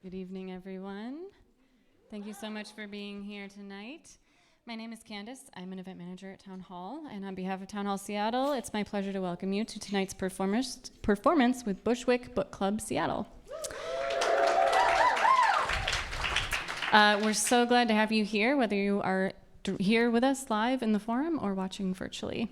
Good evening, everyone. Thank you so much for being here tonight. My name is Candace. I'm an event manager at Town Hall, and on behalf of Town Hall Seattle, it's my pleasure to welcome you to tonight's performance with Bushwick Book Club Seattle. We're so glad to have you here, whether you are here with us live in the forum or watching virtually.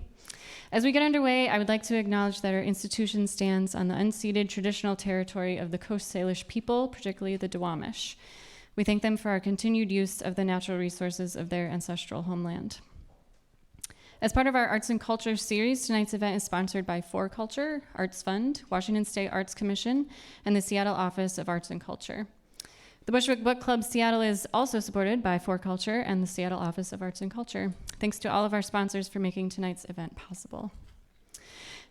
As we get underway, I would like to acknowledge that our institution stands on the unceded traditional territory of the Coast Salish people, particularly the Duwamish. We thank them for our continued use of the natural resources of their ancestral homeland. As part of our Arts and Culture series, tonight's event is sponsored by For Culture, Arts Fund, Washington State Arts Commission, and the Seattle Office of Arts and Culture. The Bushwick Book Club Seattle is also supported by For Culture and the Seattle Office of Arts and Culture. Thanks to all of our sponsors for making tonight's event possible.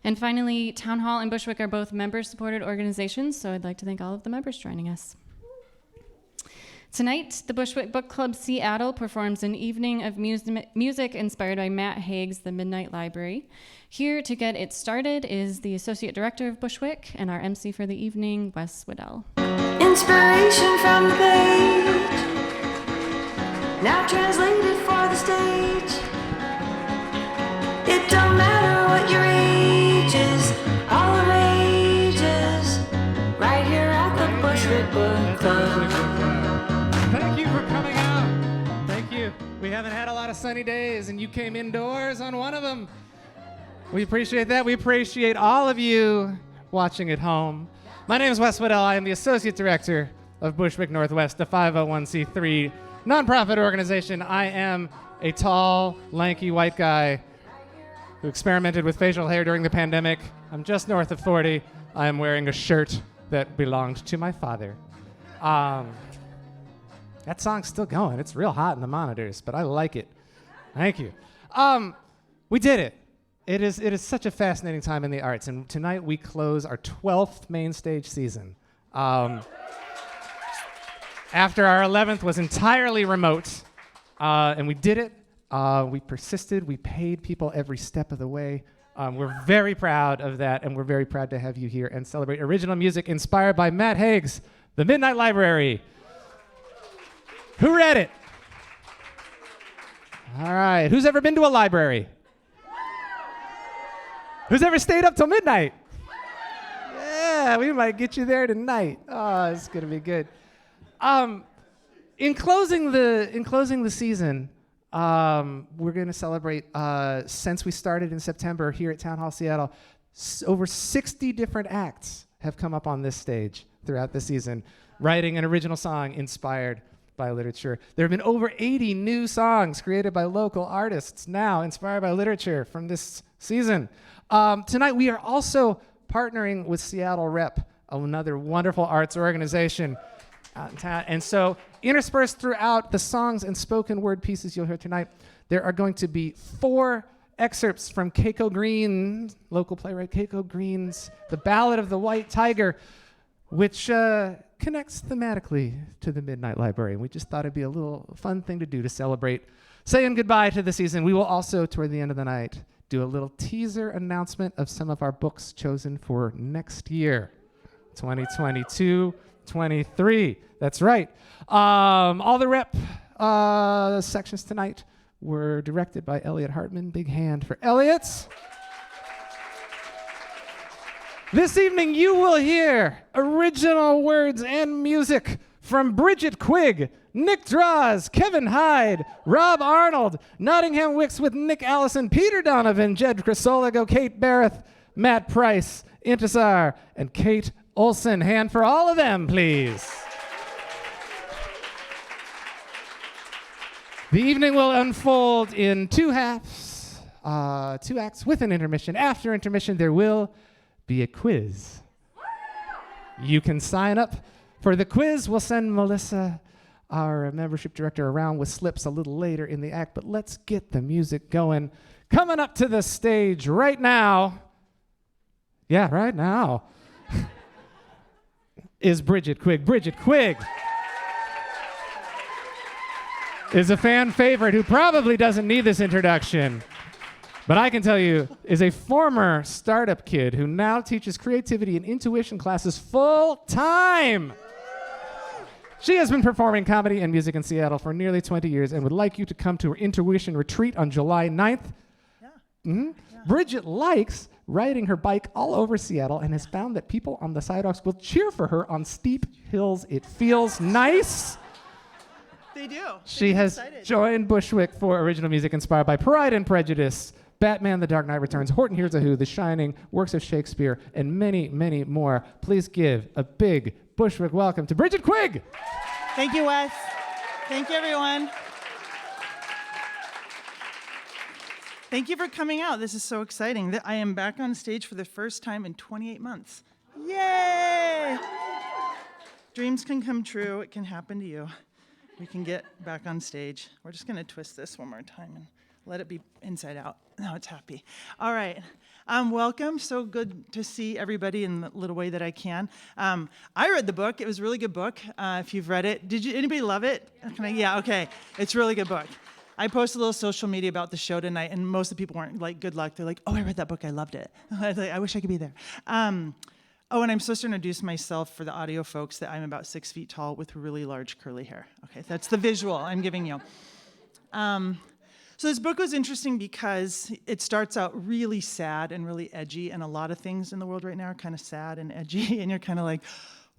And finally, Town Hall and Bushwick are both member-supported organizations, so I'd like to thank all of the members joining us. Tonight, the Bushwick Book Club Seattle performs an evening of music inspired by Matt Haig's The Midnight Library. Here to get it started is the Associate Director of Bushwick and our MC for the evening, Wes Weddell. Inspiration from the page, now translated for the stage. It don't matter what your age is, all the ages, right here at the Bushwick Book Club. Thank you for coming out. Thank you. We haven't had a lot of sunny days, and you came indoors on one of them. We appreciate that. We appreciate all of you watching at home. My name is Wes Weddell. I am the Associate Director of Bushwick Northwest, a 501c3 nonprofit organization. I am a tall, lanky white guy who experimented with facial hair during the pandemic. I'm just north of 40. I am wearing a shirt that belonged to my father. That song's still going. It's real hot in the monitors, but I like it. Thank you. We did it. It is such a fascinating time in the arts, and tonight we close our 12th Mainstage season. After our 11th was entirely remote, and we did it. We persisted. We paid people every step of the way. We're very proud of that, and we're very proud to have you here and celebrate original music inspired by Matt Haig's The Midnight Library. Who read it? All right. Who's ever been to a library? Who's ever stayed up till midnight? Yeah, we might get you there tonight. Oh, it's gonna be good. In closing the season, we're gonna celebrate. Since we started in September here at Town Hall Seattle, over 60 different acts have come up on this stage throughout the season, writing an original song inspired by literature. There have been over 80 new songs created by local artists now inspired by literature from this season. Tonight we are also partnering with Seattle Rep, another wonderful arts organization. And so interspersed throughout the songs and spoken word pieces you'll hear tonight, there are going to be 4 excerpts from Keiko Green, local playwright Keiko Green's The Ballad of the White Tiger, which connects thematically to the Midnight Library. And we just thought it'd be a little fun thing to do to celebrate saying goodbye to the season. We will also, toward the end of the night, do a little teaser announcement of some of our books chosen for next year, 2022-23. That's right. All the rep sections tonight were directed by Elliot Hartman. Big hand for Elliot. This evening you will hear original words and music from Bridget Quigg, Nick Droz, Kevin Hyde, Rob Arnold, Nottingham Wicks with Nick Allison, Peter Donovan, Jed Crisologo, Kate Berreth, Matt Price, Intisaar, and Kate Olson. Hand for all of them, please. The evening will unfold in 2 halves, 2 acts with an intermission. After intermission, there will be a quiz. You can sign up for the quiz. We'll send Melissa, our membership director, around with slips a little later in the act, but let's get the music going. Coming up to the stage right now, is Bridget Quigg. Bridget Quigg is a fan favorite who probably doesn't need this introduction, but I can tell you is a former startup kid who now teaches creativity and intuition classes full time. She has been performing comedy and music in Seattle for nearly 20 years and would like you to come to her intermission retreat on July 9th. Yeah. Mhm. Bridget likes riding her bike all over Seattle and has found that people on the sidewalks will cheer for her on steep hills. It feels nice. They do. She has joined Bushwick for original music inspired by Pride and Prejudice, Batman, The Dark Knight Returns, Horton Hears a Who, The Shining, works of Shakespeare, and many, many more. Please give a big Bushwick welcome to Bridget Quigg. Thank you, Wes. Thank you, everyone. Thank you for coming out. This is so exciting. I am back on stage for the first time in 28 months. Yay! Dreams can come true. It can happen to you. We can get back on stage. We're just going to twist this one more time and let it be inside out. Now it's happy. All right. Welcome. So good to see everybody in the little way that I can. I read the book. It was a really good book. If you've read it, anybody love it? Yeah, okay. It's a really good book. I posted a little social media about the show tonight, and most of the people weren't like, good luck. They're like, oh, I read that book. I loved it. I was like, I wish I could be there. Oh, and I'm supposed to introduce myself for the audio folks that I'm about 6 feet tall with really large curly hair. Okay, that's the visual I'm giving you. So this book was interesting because it starts out really sad and really edgy, and a lot of things in the world right now are kind of sad and edgy, and you're kind of like,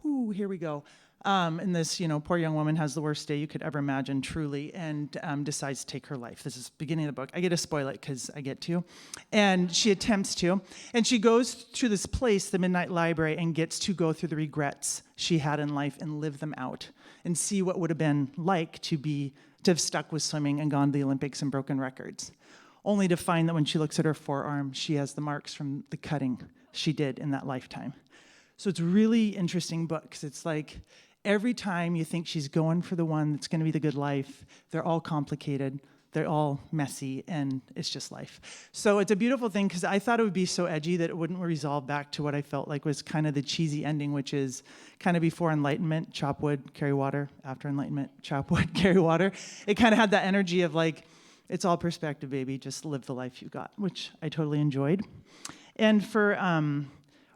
ooh, here we go. And this, poor young woman has the worst day you could ever imagine, truly, and decides to take her life. This is the beginning of the book. I get to spoil it because I get to. And she attempts to. And she goes to this place, the Midnight Library, and gets to go through the regrets she had in life and live them out and see what would have been like to have stuck with swimming and gone to the Olympics and broken records, only to find that when she looks at her forearm, she has the marks from the cutting she did in that lifetime. So it's a really interesting book because it's like every time you think she's going for the one that's going to be the good life, they're all complicated, they're all messy, and it's just life. So it's a beautiful thing because I thought it would be so edgy that it wouldn't resolve back to what I felt like was kind of the cheesy ending, which is kind of before Enlightenment, chop wood, carry water. After Enlightenment, chop wood, carry water. It kind of had that energy of like, it's all perspective, baby. Just live the life you got, which I totally enjoyed. And for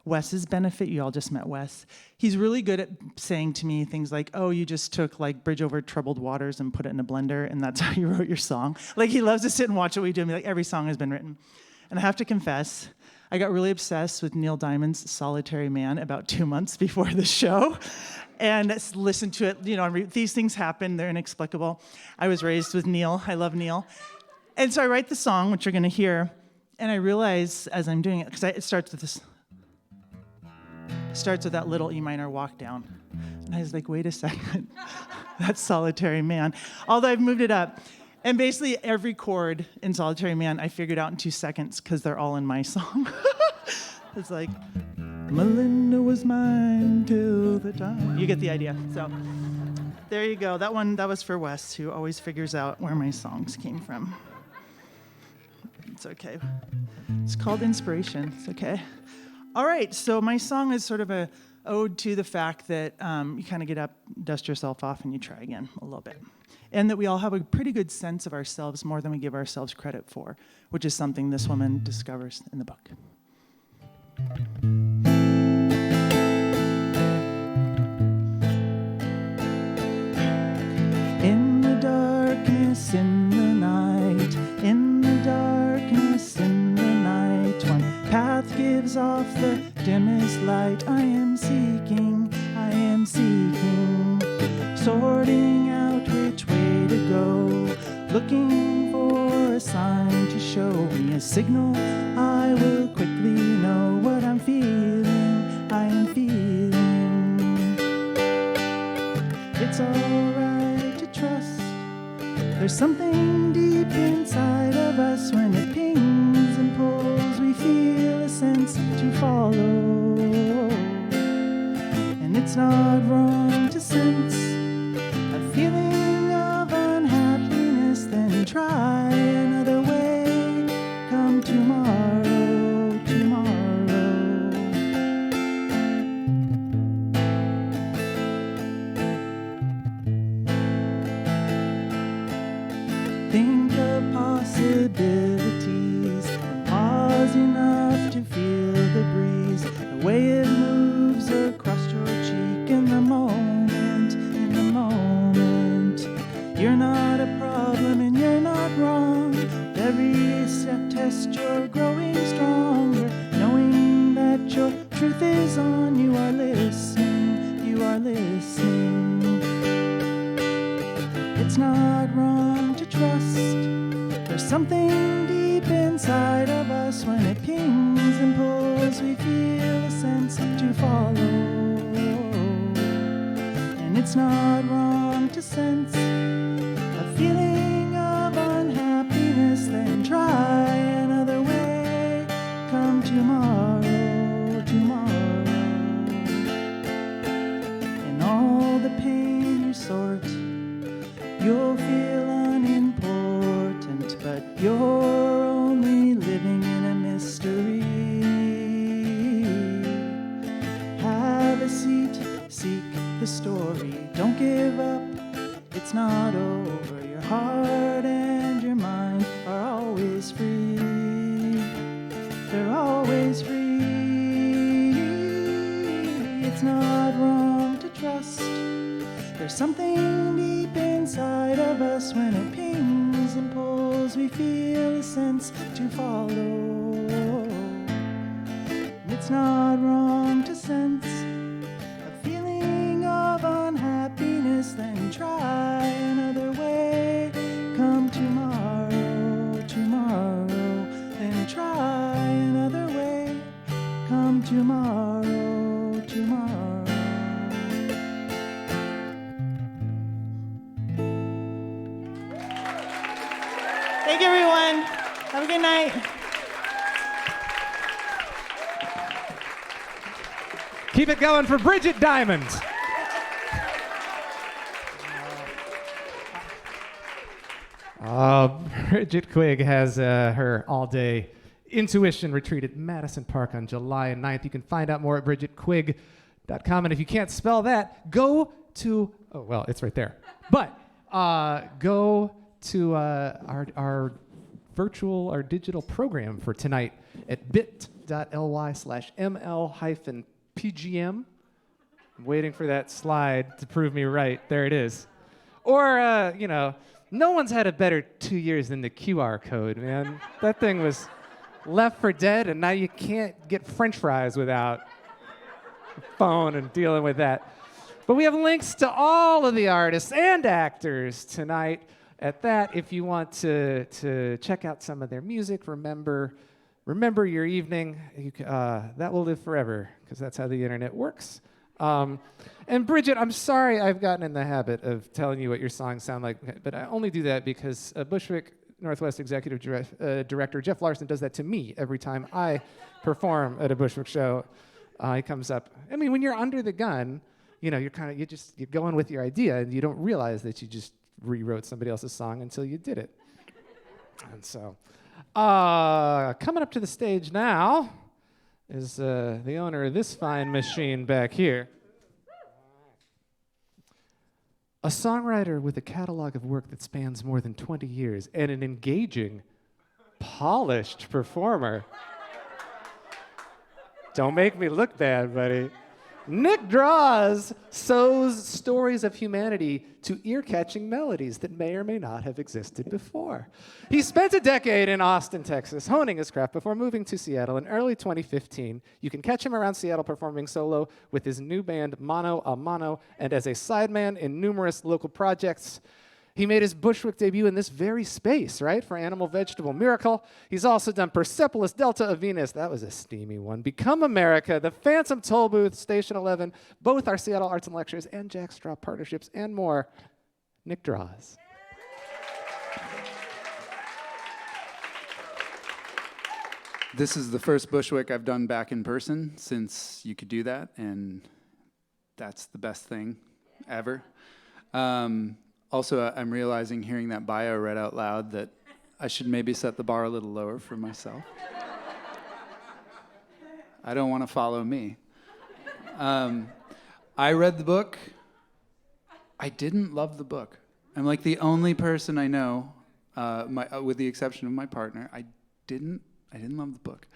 Wes's benefit, you all just met Wes. He's really good at saying to me things like, oh, you just took like Bridge Over Troubled Waters and put it in a blender, and that's how you wrote your song. Like, he loves to sit and watch what we do and be like, every song has been written. And I have to confess, I got really obsessed with Neil Diamond's Solitary Man about 2 months before the show. And listened to it, these things happen, they're inexplicable. I was raised with Neil, I love Neil. And so I write the song, which you're gonna hear, and I realize as I'm doing it, because it starts with this, starts with that little E minor walk down. And I was like, wait a second, that's Solitary Man. Although I've moved it up. And basically every chord in Solitary Man I figured out in 2 seconds because they're all in my song. It's like, Melinda was mine till the time. You get the idea. So there you go. That was for Wes, who always figures out where my songs came from. It's okay. It's called inspiration. It's okay. All right, so my song is sort of a ode to the fact that you kind of get up, dust yourself off, and you try again a little bit. And that we all have a pretty good sense of ourselves, more than we give ourselves credit for, which is something this woman discovers in the book. In the darkness, in the night, in the darkness, in the night, one path gives off the dimmest light. I am seeking, sorting out which way to go, looking for a sign to show me a signal. I will quickly know what I'm feeling, I am feeling. It's alright to trust, there's something deep inside of us. When it pings and pulls, we feel a sense to follow. And it's not wrong to sense a feeling of unhappiness, then try another way. Come tomorrow, tomorrow. Think of possibilities, pause enough to feel the breeze, the way it moves across your cheek in the moment, in the moment. rest, you're growing stronger, knowing that your truth is on. You are listening, you are listening. It's not wrong to trust. There's something deep inside of us. When it pings and pulls, we feel a sense to follow. And it's not wrong to sense a feeling of unhappiness. Then try another way. Come tomorrow, tomorrow. And all the pain you sort, you'll feel unimportant, but you're only living in a mystery. Have a seat, seek the story. Don't give up, it's not over. Your heart and your mind are always free. They're always free. It's not wrong to trust. There's something deep inside of us. When it pings and pulls, we feel a sense to follow. It's not wrong to sense a feeling of unhappiness. Then try another way. Come tomorrow, tomorrow. Then try another way. Come tomorrow, tomorrow. Thank you, everyone. Have a good night. Keep it going for Bridget Diamond. Bridget Quigg has her all-day intuition retreat at Madison Park on July 9th. You can find out more at bridgetquigg.com. And if you can't spell that, go to, oh, well, it's right there. But go to our digital program for tonight at bit.ly/ml-pgm. I'm waiting for that slide to prove me right. There it is. Or, no one's had a better 2 years than the QR code, man. That thing was left for dead, and now you can't get French fries without a phone and dealing with that. But we have links to all of the artists and actors tonight at that. If you want to check out some of their music, remember your evening. That will live forever, because that's how the internet works. And Bridget, I'm sorry I've gotten in the habit of telling you what your songs sound like, but I only do that because Bushwick Northwest Executive Director Jeff Larson does that to me every time I perform at a Bushwick show. He comes up. I mean, when you're under the gun, you're going with your idea, and you don't realize that you just rewrote somebody else's song until you did it. And so, coming up to the stage now is the owner of this fine machine back here. A songwriter with a catalog of work that spans more than 20 years and an engaging, polished performer. Don't make me look bad, buddy. Nick Droz sews stories of humanity to ear-catching melodies that may or may not have existed before. He spent a decade in Austin, Texas, honing his craft before moving to Seattle in early 2015. You can catch him around Seattle performing solo with his new band, Mano a Mano, and as a sideman in numerous local projects. He made his Bushwick debut in this very space, right, for Animal Vegetable Miracle. He's also done Persepolis, Delta of Venus. That was a steamy one. Become America, The Phantom Toll Booth, Station 11, both our Seattle Arts and Lectures and Jack Straw partnerships, and more. Nick Droz. This is the first Bushwick I've done back in person since you could do that, and that's the best thing ever. Also, I'm realizing, hearing that bio read out loud, that I should maybe set the bar a little lower for myself. I don't want to follow me. I read the book. I didn't love the book. I'm like the only person I know, with the exception of my partner. I didn't love the book.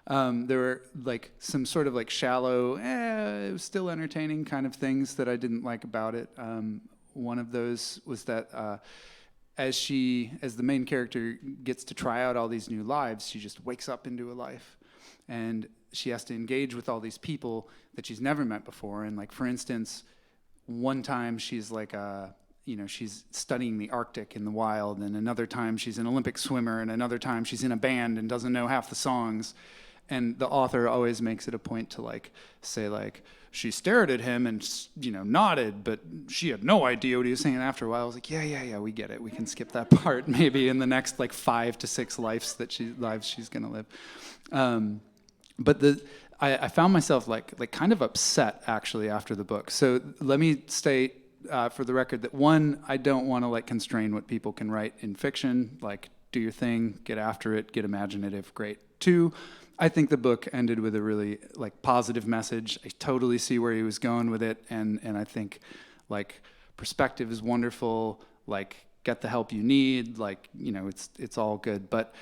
There were like some sort of like shallow, it was still entertaining kind of things that I didn't like about it. One of those was that as the main character gets to try out all these new lives, she just wakes up into a life, and she has to engage with all these people that she's never met before. And like, for instance, one time she's like she's studying the Arctic in the wild, and another time she's an Olympic swimmer, and another time she's in a band and doesn't know half the songs. And the author always makes it a point to like say like, she stared at him and nodded, but she had no idea what he was saying. And after a while, I was like, yeah, we get it. We can skip that part maybe in the next like 5 to 6 lives she's gonna live. But I found myself like kind of upset actually after the book. So let me state for the record that 1, I don't want to like constrain what people can write in fiction. Like, do your thing, get after it, get imaginative, great. 2, I think the book ended with a really like positive message. I totally see where he was going with it, and I think like perspective is wonderful. Like, get the help you need. Like, it's all good. But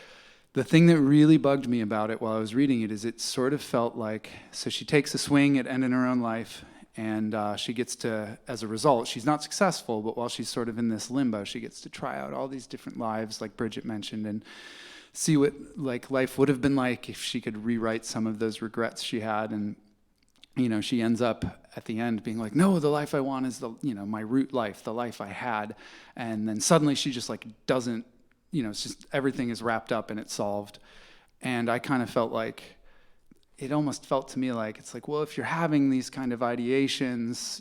the thing that really bugged me about it while I was reading it is it sort of felt like, so she takes a swing at ending her own life, and she gets to, as a result, she's not successful, but while she's sort of in this limbo, she gets to try out all these different lives, like Bridget mentioned, and see what like life would have been like if she could rewrite some of those regrets she had. And she ends up at the end being like, no, the life I want is the my root life, the life I had. And then suddenly she just like doesn't, it's just everything is wrapped up and it's solved. And I kind of felt like, it almost felt to me like, it's like, well, if you're having these kind of ideations,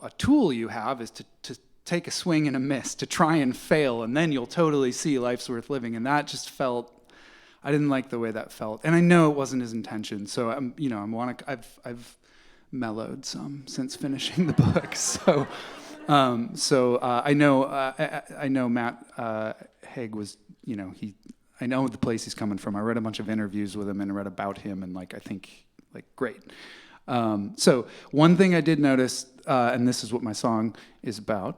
a tool you have is to take a swing and a miss, to try and fail, and then you'll totally see life's worth living. And that just felt, I didn't like the way that felt. And I know it wasn't his intention. So I've mellowed some since finishing the book. So I know Matt Haig was, I know the place he's coming from. I read a bunch of interviews with him and read about him, and like, I think like great. So one thing I did notice, and this is what my song is about,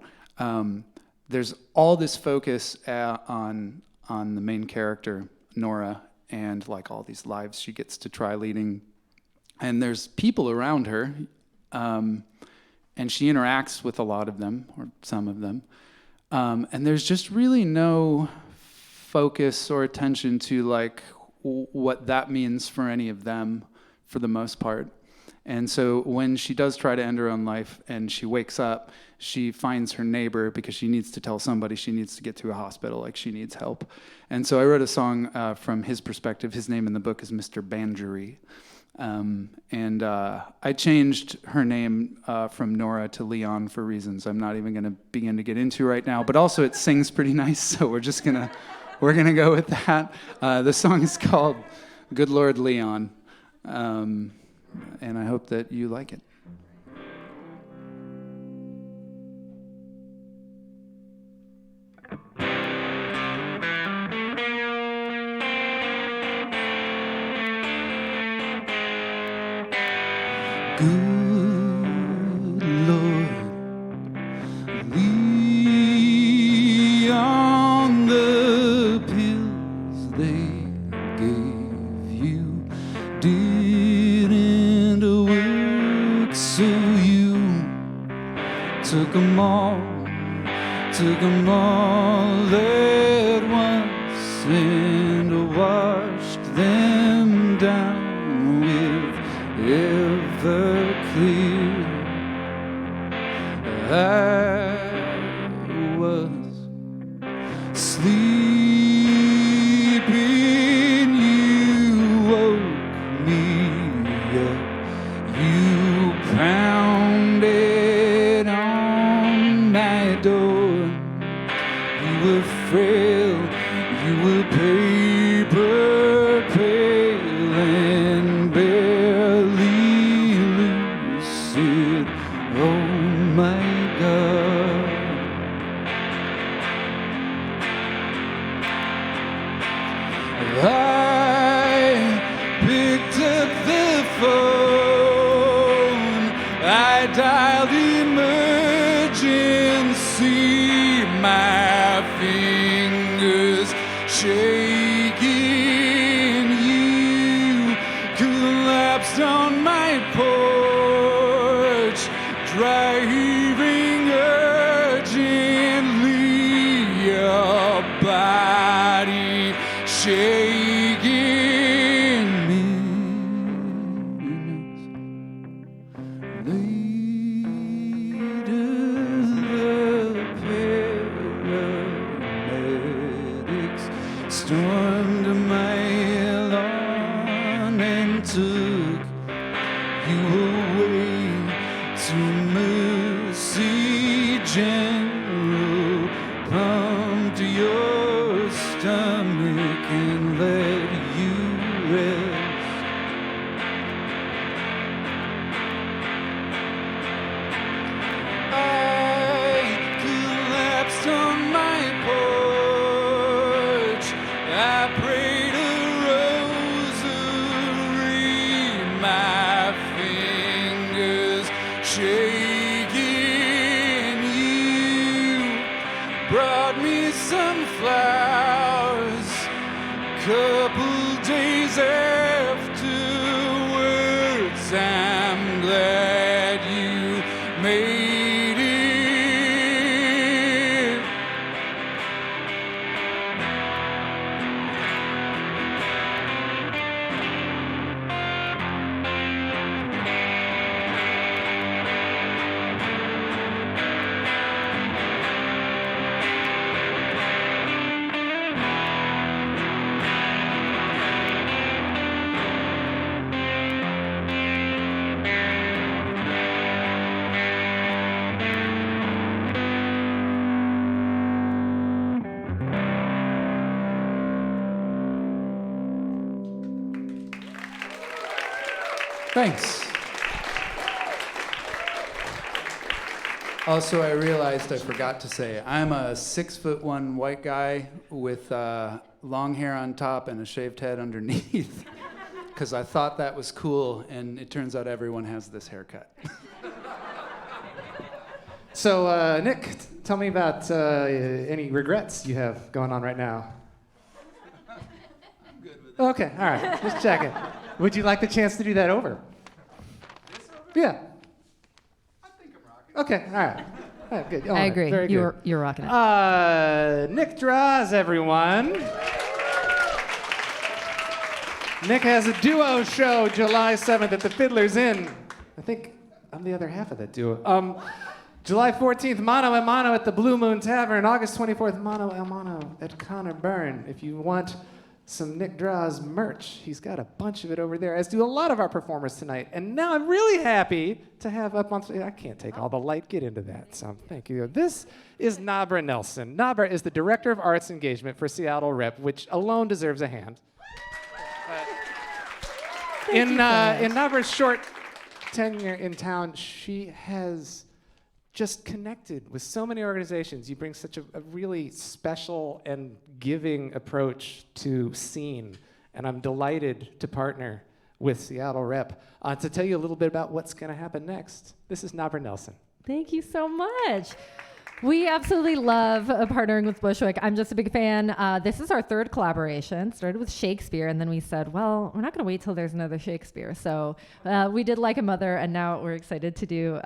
there's all this focus on the main character, Nora, and like all these lives she gets to try leading. And there's people around her, and she interacts with a lot of them, or some of them. And there's just really no focus or attention to like what that means for any of them for the most part. And so when she does try to end her own life and she wakes up, she finds her neighbor because she needs to tell somebody she needs to get to a hospital, like she needs help. And so I wrote a song from his perspective. His name in the book is Mr. Bangery. And I changed her name from Nora to Leon for reasons I'm not even going to begin to get into right now. But also it sings pretty nice, so we're gonna go with that. The song is called Good Lord Leon. And I hope that you like it. Good Lord, Leon, the pills they gave you didn't work, so you took 'em all at once and washed them down with Everclear. I was sleeping, you woke me up, you pounded on my door. You were frail, you were paper pale and barely lucid. Oh my God. I picked up the phone, I dialed emergency, my fingers shaking. You collapsed on my porch, driving urgently. general, pump to your stomach and let you rest. I collapsed on my porch. I prayed a rosary, my fingers shaking. You brought me some flowers, couple days afterwards. I'm glad you made it. Thanks. Also, I realized I forgot to say, I'm a 6'1" white guy with long hair on top and a shaved head underneath, because I thought that was cool, and it turns out everyone has this haircut. So, Nick, tell me about any regrets you have going on right now. I'm good with it. Okay, all right, just checking. Would you like the chance to do that over? This over? Yeah. I think I'm rocking. Okay, all right. All right, good. All I right, agree. Very good. You're rocking it. Nick Droz, everyone. Nick has a duo show July 7th at the Fiddler's Inn. I think I'm the other half of that duo. July 14th, Mano a Mano at the Blue Moon Tavern. August 24th, Mano a Mano at Connor Byrne. If you want some Nick Droz merch, he's got a bunch of it over there, as do a lot of our performers tonight. And now I'm really happy to have up on stage. I can't take all the light, get into that, so thank you. This is Nabra Nelson. Nabra is the Director of Arts Engagement for Seattle Rep, which alone deserves a hand. In Nabra's short tenure in town, she has just connected with so many organizations. You bring such a really special and giving approach to scene, and I'm delighted to partner with Seattle Rep to tell you a little bit about what's going to happen next. This is Nabra Nelson. Thank you so much. We absolutely love partnering with Bushwick. I'm just a big fan. This is our third collaboration. Started with Shakespeare, and then we said, well, we're not going to wait till there's another Shakespeare. So we did Like a Mother, and now we're excited to do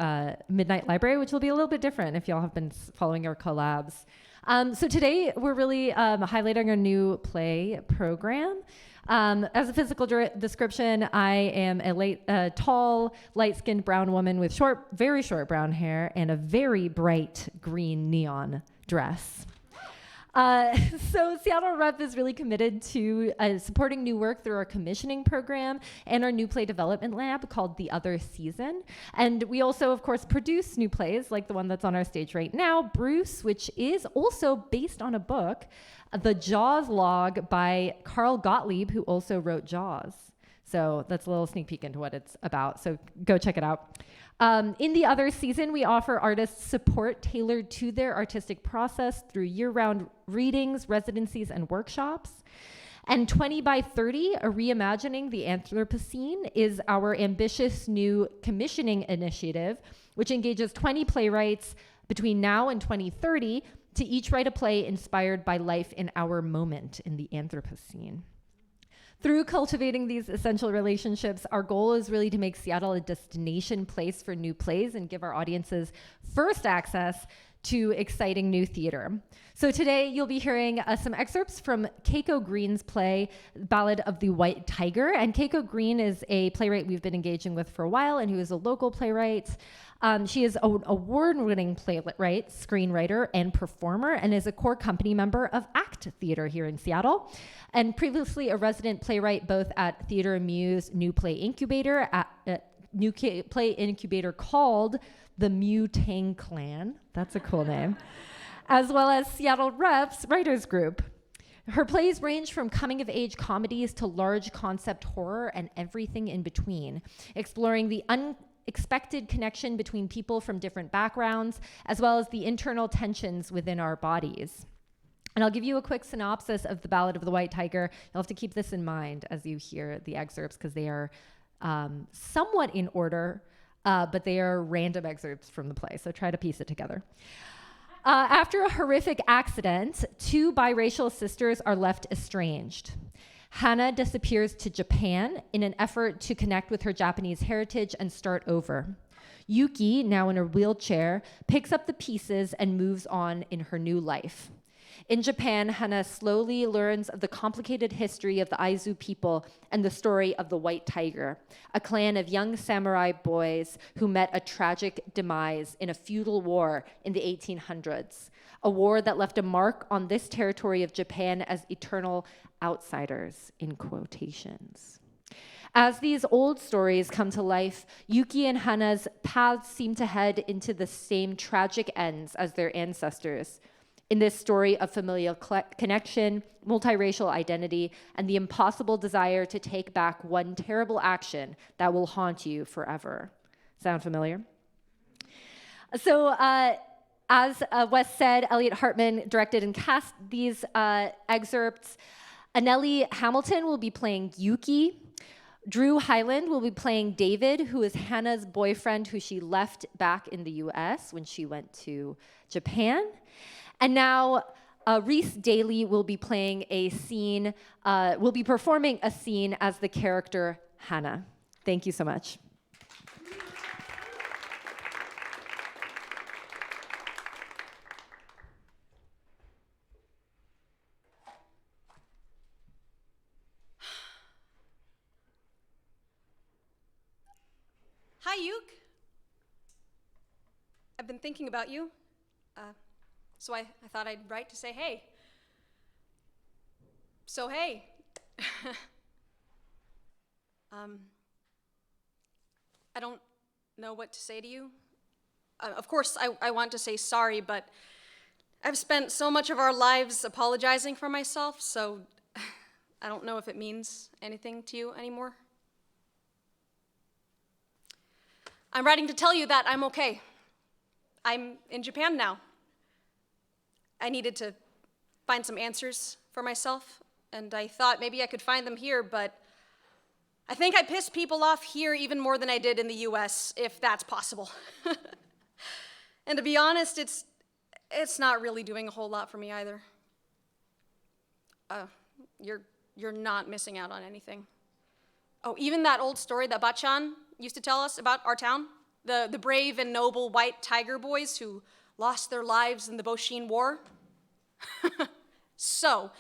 Midnight Library, which will be a little bit different if y'all have been following our collabs. So today, we're really highlighting our new play program. As a physical description, I am a tall, light-skinned brown woman with very short brown hair and a very bright green neon dress. So Seattle Rep is really committed to supporting new work through our commissioning program and our new play development lab called The Other Season. And we also, of course, produce new plays like the one that's on our stage right now, Bruce, which is also based on a book, The Jaws Log by Carl Gottlieb, who also wrote Jaws. So that's a little sneak peek into what it's about. So go check it out. In The Other Season, we offer artists support tailored to their artistic process through year-round readings, residencies, and workshops. And 20 by 30, a reimagining the Anthropocene, is our ambitious new commissioning initiative, which engages 20 playwrights between now and 2030 to each write a play inspired by life in our moment in the Anthropocene. Through cultivating these essential relationships, our goal is really to make Seattle a destination place for new plays and give our audiences first access to exciting new theater. So today you'll be hearing some excerpts from Keiko Green's play, Ballad of the White Tiger. And Keiko Green is a playwright we've been engaging with for a while and who is a local playwright. She is an award-winning playwright, screenwriter, and performer, and is a core company member of ACT Theater here in Seattle, and previously a resident playwright both at Theater Muse New Play Incubator, at New Play Incubator called the Mu-Tang Clan, that's a cool name, as well as Seattle Rep's writers group. Her plays range from coming-of-age comedies to large concept horror and everything in between, exploring the unexpected connection between people from different backgrounds, as well as the internal tensions within our bodies. And I'll give you a quick synopsis of The Ballad of the White Tiger. You'll have to keep this in mind as you hear the excerpts, because they are somewhat in order, but they are random excerpts from the play, so try to piece it together. After a horrific accident, two biracial sisters are left estranged. Hannah disappears to Japan in an effort to connect with her Japanese heritage and start over. Yuki, now in a wheelchair, picks up the pieces and moves on in her new life. In Japan, Hannah slowly learns of the complicated history of the Aizu people and the story of the White Tiger, a clan of young samurai boys who met a tragic demise in a feudal war in the 1800s, a war that left a mark on this territory of Japan as eternal outsiders, in quotations. As these old stories come to life, Yuki and Hannah's paths seem to head into the same tragic ends as their ancestors. In this story of familial connection, multiracial identity, and the impossible desire to take back one terrible action that will haunt you forever. Sound familiar? So, as Wes said, Elliot Hartman directed and cast these excerpts. Annelih Hamilton will be playing Yuki. Drew Hyland will be playing David, who is Hannah's boyfriend, who she left back in the US when she went to Japan. And now Rhys Daly will be playing a scene, will be performing a scene as the character Hannah. Thank you so much. Hi, Yuke. I've been thinking about you. So I thought I'd write to say hey. So hey. I don't know what to say to you. Of course, I want to say sorry, but I've spent so much of our lives apologizing for myself, so I don't know if it means anything to you anymore. I'm writing to tell you that I'm okay. I'm in Japan now. I needed to find some answers for myself, and I thought maybe I could find them here, but I think I pissed people off here even more than I did in the US, if that's possible. And to be honest, it's not really doing a whole lot for me either. You're not missing out on anything. Oh, even that old story that Bachan used to tell us about our town, the brave and noble white tiger boys who lost their lives in the Boshin War. So,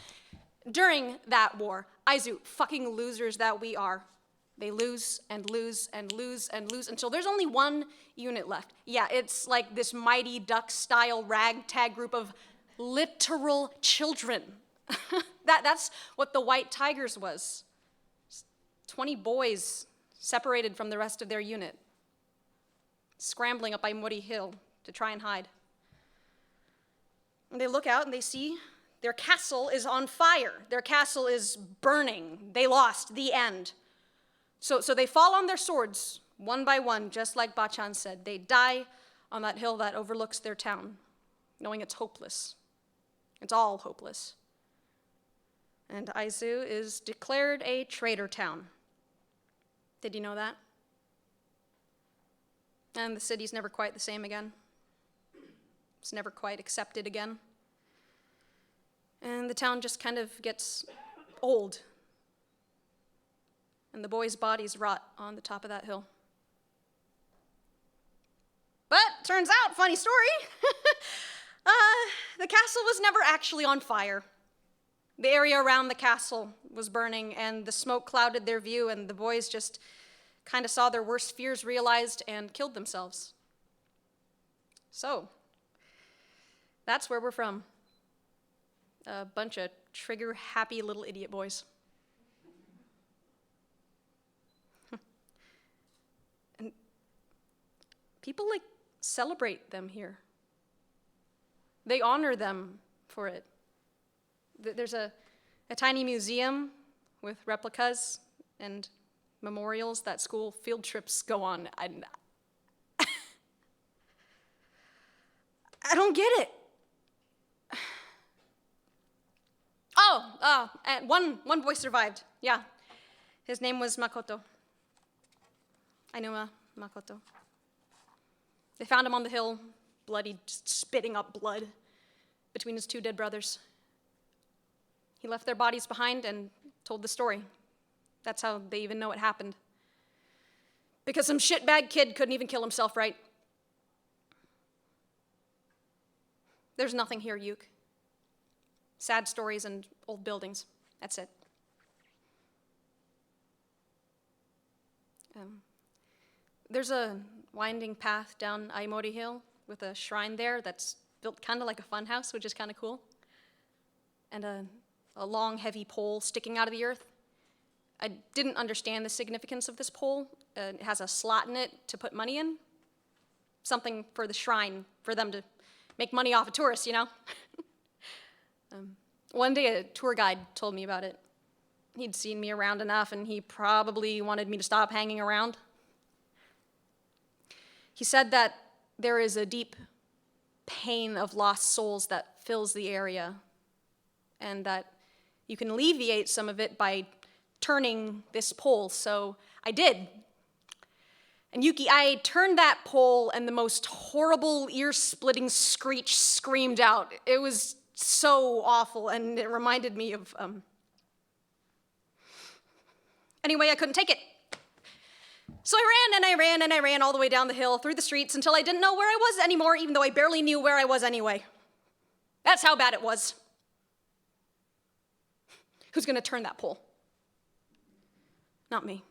during that war, Aizu, fucking losers that we are, they lose and lose and lose and lose until there's only one unit left. Yeah, it's like this Mighty Duck-style ragtag group of literal children. That's what the White Tigers was. 20 boys separated from the rest of their unit, scrambling up by Muddy Hill to try and hide. And they look out and they see their castle is on fire. Their castle is burning. They lost, the end. So they fall on their swords, one by one, just like Bachan said. They die on that hill that overlooks their town, knowing it's hopeless. It's all hopeless. And Aizu is declared a traitor town. Did you know that? And the city's never quite the same again. It's never quite accepted again. And the town just kind of gets old. And the boys' bodies rot on the top of that hill. But turns out, funny story, the castle was never actually on fire. The area around the castle was burning, and the smoke clouded their view, and the boys just kind of saw their worst fears realized and killed themselves. So, that's where we're from. A bunch of trigger-happy little idiot boys. And people, celebrate them here. They honor them for it. There's a tiny museum with replicas and memorials that school field trips go on. I don't get it. And one boy survived. Yeah, his name was Makoto. I knew Makoto. They found him on the hill, bloody, just spitting up blood between his two dead brothers. He left their bodies behind and told the story. That's how they even know it happened. Because some shitbag kid couldn't even kill himself right. There's nothing here, Uke. Sad stories and old buildings. That's it. There's a winding path down Aimori Hill with a shrine there that's built kind of like a fun house, which is kind of cool. And a long, heavy pole sticking out of the earth. I didn't understand the significance of this pole. It has a slot in it to put money in. Something for the shrine, for them to make money off of tourists, you know? One day a tour guide told me about it. He'd seen me around enough, and he probably wanted me to stop hanging around. He said that there is a deep pain of lost souls that fills the area, and that you can alleviate some of it by turning this pole, so I did. And Yuki, I turned that pole, and the most horrible, ear-splitting screech screamed out. It was so awful, and it reminded me of, Anyway, I couldn't take it. So I ran and I ran and I ran all the way down the hill, through the streets, until I didn't know where I was anymore, even though I barely knew where I was anyway. That's how bad it was. Who's gonna turn that pole? Not me.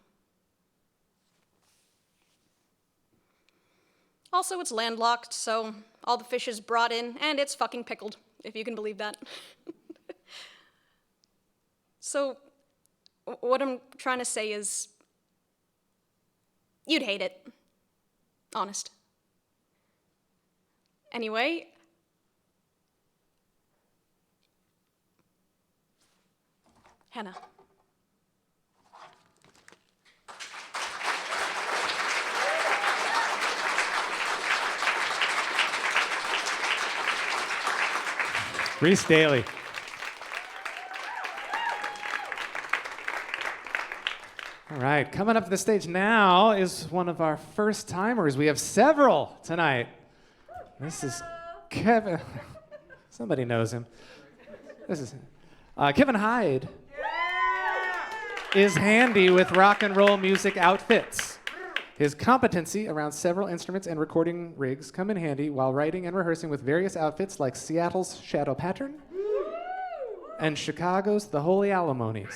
Also, it's landlocked, so all the fish is brought in, and it's fucking pickled, if you can believe that. So, what I'm trying to say is, you'd hate it. Honest. Anyway, Hannah. Rhys Daly. All right, coming up to the stage now is one of our first timers. We have several tonight. This is Kevin. Somebody knows him. This is Kevin Hyde. Is handy with rock and roll music outfits. His competency around several instruments and recording rigs come in handy while writing and rehearsing with various outfits like Seattle's Shadow Pattern and Chicago's The Holy Alimonies.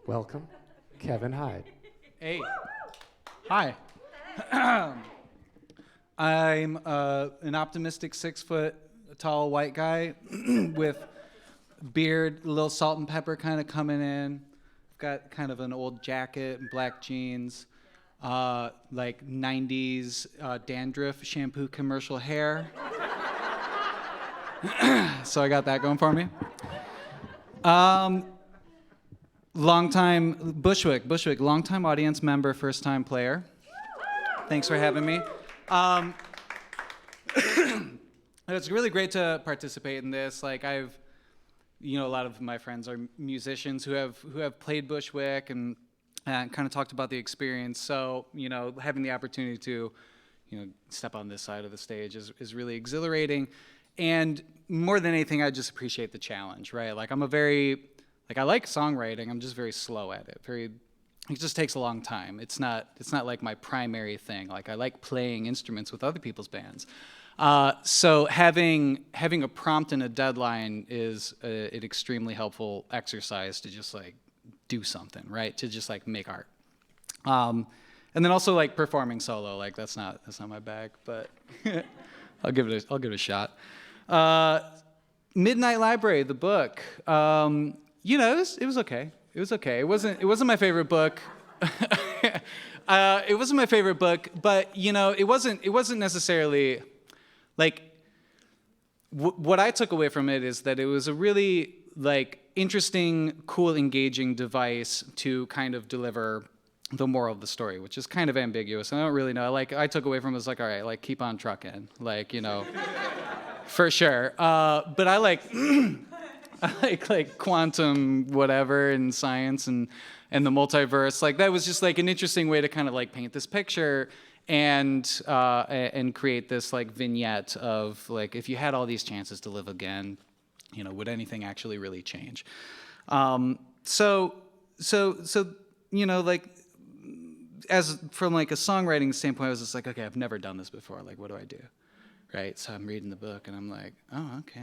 Welcome, Kevin Hyde. Hey. Hi. I'm an optimistic 6-foot-tall white guy with beard, a little salt and pepper kind of coming in. I've got kind of an old jacket and black jeans, like 90s dandruff shampoo commercial hair. So I got that going for me. Long time, Bushwick, long time audience member, first time player. Thanks for having me. It's really great to participate in this. Like a lot of my friends are musicians who have played Bushwick and kind of talked about the experience. So, having the opportunity to, step on this side of the stage is really exhilarating. And more than anything, I just appreciate the challenge, right? Like I like songwriting. I'm just very slow at it. It just takes a long time. It's not like my primary thing. Like I like playing instruments with other people's bands. So having a prompt and a deadline is an extremely helpful exercise to just like do something, right? To just like make art. And then also like performing solo, like that's not my bag, but I'll give it a shot. Midnight Library, the book. It was okay. It was okay. It wasn't my favorite book. It wasn't my favorite book, but it wasn't necessarily like what I took away from it is that it was a really interesting, cool, engaging device to kind of deliver the moral of the story, which is kind of ambiguous. I don't really know. I took away from it was all right, keep on trucking, for sure. But I like quantum whatever and science and the multiverse. That was just an interesting way to kind of paint this picture and create this vignette of if you had all these chances to live again, would anything actually really change? So as from a songwriting standpoint, I was just okay, I've never done this before. What do I do? Right, so I'm reading the book, and I'm oh, okay,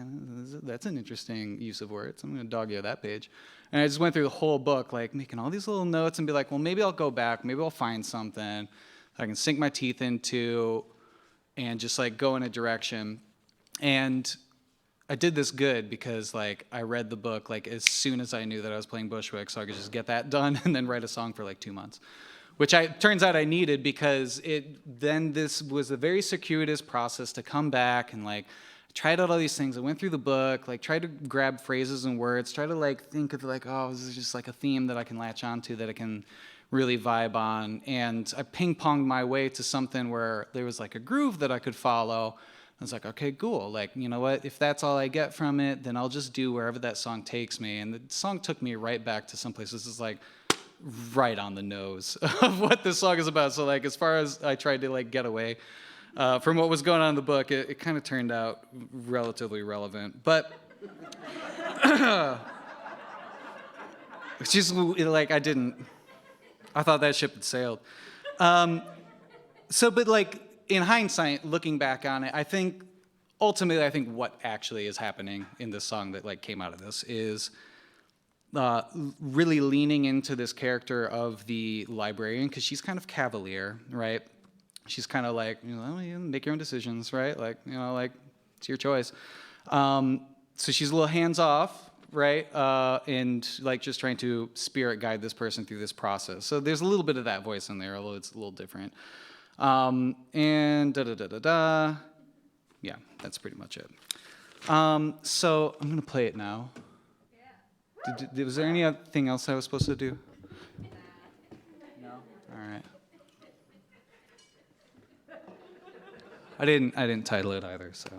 that's an interesting use of words. I'm going to dog-ear that page. And I just went through the whole book, making all these little notes and be well, maybe I'll go back. Maybe I'll find something I can sink my teeth into and just, go in a direction. And I did this good because, I read the book, as soon as I knew that I was playing Bushwick, so I could just get that done and then write a song for, 2 months. Which turns out I needed because this was a very circuitous process to come back and tried out all these things. I went through the book, tried to grab phrases and words, try to think of oh, this is just a theme that I can latch onto that I can really vibe on. And I ping-ponged my way to something where there was a groove that I could follow. I was okay, cool. You know what? If that's all I get from it, then I'll just do wherever that song takes me. And the song took me right back to some places. It's right on the nose of what this song is about. So as far as I tried to get away from what was going on in the book, it kind of turned out relatively relevant. But it's just I thought that ship had sailed. But in hindsight, looking back on it, I think ultimately what actually is happening in this song that came out of this is really leaning into this character of the librarian, because she's kind of cavalier, right? She's kind of you make your own decisions, right? It's your choice. So she's a little hands-off, right? And just trying to spirit guide this person through this process. So there's a little bit of that voice in there, although it's a little different. And da-da-da-da-da. Yeah, that's pretty much it. So I'm going to play it now. Was there anything else I was supposed to do? No? All right. I didn't title it either, so.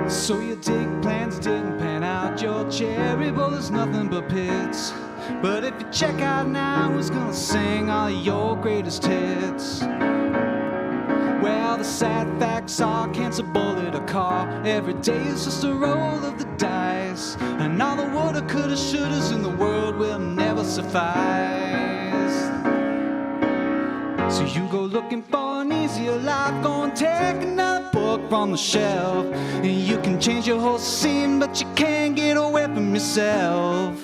So your dig plans didn't pan out, your cherry bowl is nothing but pits. But if you check out now, who's gonna sing all your greatest hits? Well, the sad facts are, can't a bullet a car. Every day is just a roll of the dice, and all the woulda, coulda, shouldas in the world will never suffice. So you go looking for an easier life, go and take another book from the shelf. And you can change your whole scene, but you can't get away from yourself.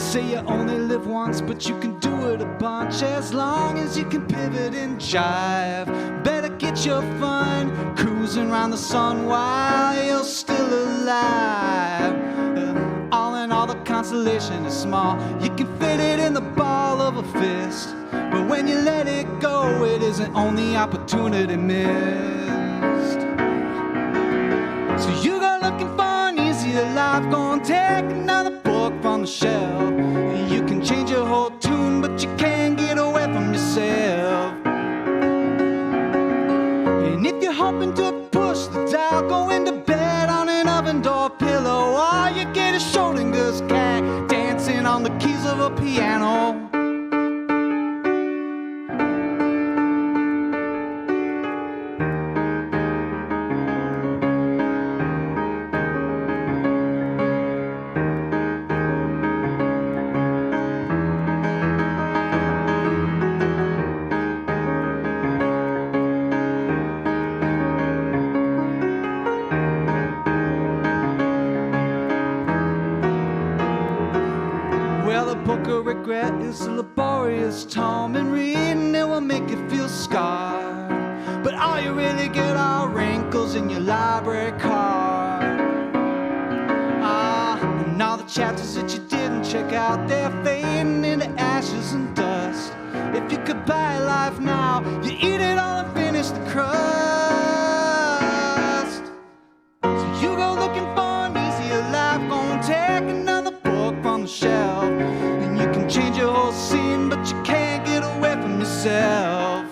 Say you only live once, but you can do it a bunch, as long as you can pivot and jive. Better get your fun, cruising around the sun while you're still alive. All in all, the consolation is small. You can fit it in the ball of a fist, but when you let it go, it isn't only opportunity missed. So you go looking for an easier life, go and take another book from the shelf. You can change your whole tune, but you can't get away from yourself. And if you're hoping to push the dial, go into bed on an oven door pillow. All you get is Schrodinger's cat dancing on the keys of a piano. Regret is a laborious tome, and reading it will make you feel scarred. But all you really get are wrinkles in your library card. And all the chapters that you didn't check out, they're fading into ashes and dust. If you could buy life now, you eat it all and finish the crust. So you go looking for an easier life, go and take another book from the shelf. You can change your whole scene, but you can't get away from yourself.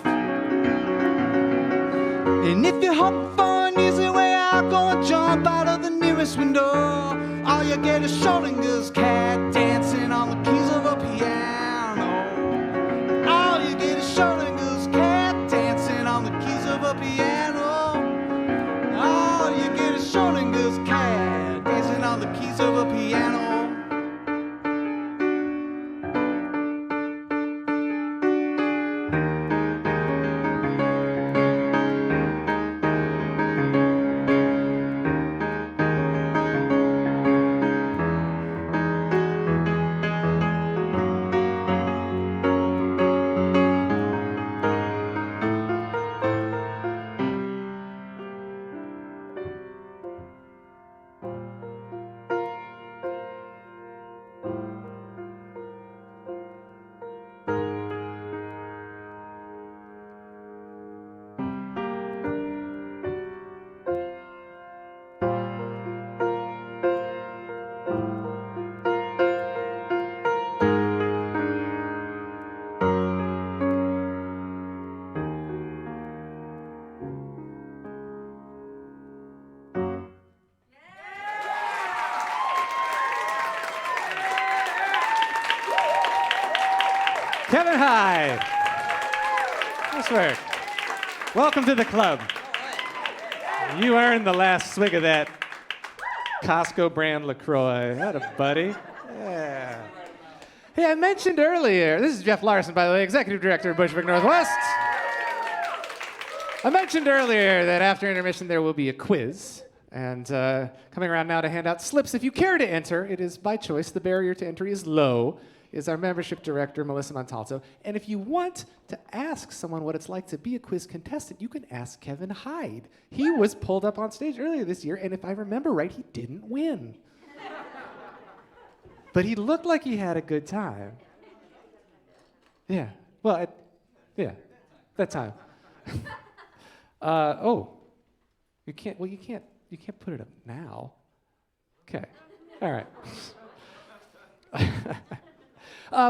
And if you're hoping for an easy way out, go and jump out of the nearest window. All you get is Schrodinger's cat dancing on the keys of a piano. All you get is Schrodinger's cat dancing on the keys of a piano. All you get is Schrodinger's cat dancing on the keys of a piano. Kevin Hyde. Nice work. Welcome to the club. You earned the last swig of that Costco brand LaCroix. That a buddy. Yeah. Hey, I mentioned earlier, this is Jeff Larson, by the way, Executive Director of Bushwick Northwest. I mentioned earlier that after intermission there will be a quiz. And coming around now to hand out slips. If you care to enter, it is by choice. The barrier to entry is low. Is our membership director, Melissa Montalto. And if you want to ask someone what it's like to be a quiz contestant, you can ask Kevin Hyde. He was pulled up on stage earlier this year, and if I remember right, he didn't win. But he looked like he had a good time. Yeah, well, that time. You can't put it up now. Okay, all right.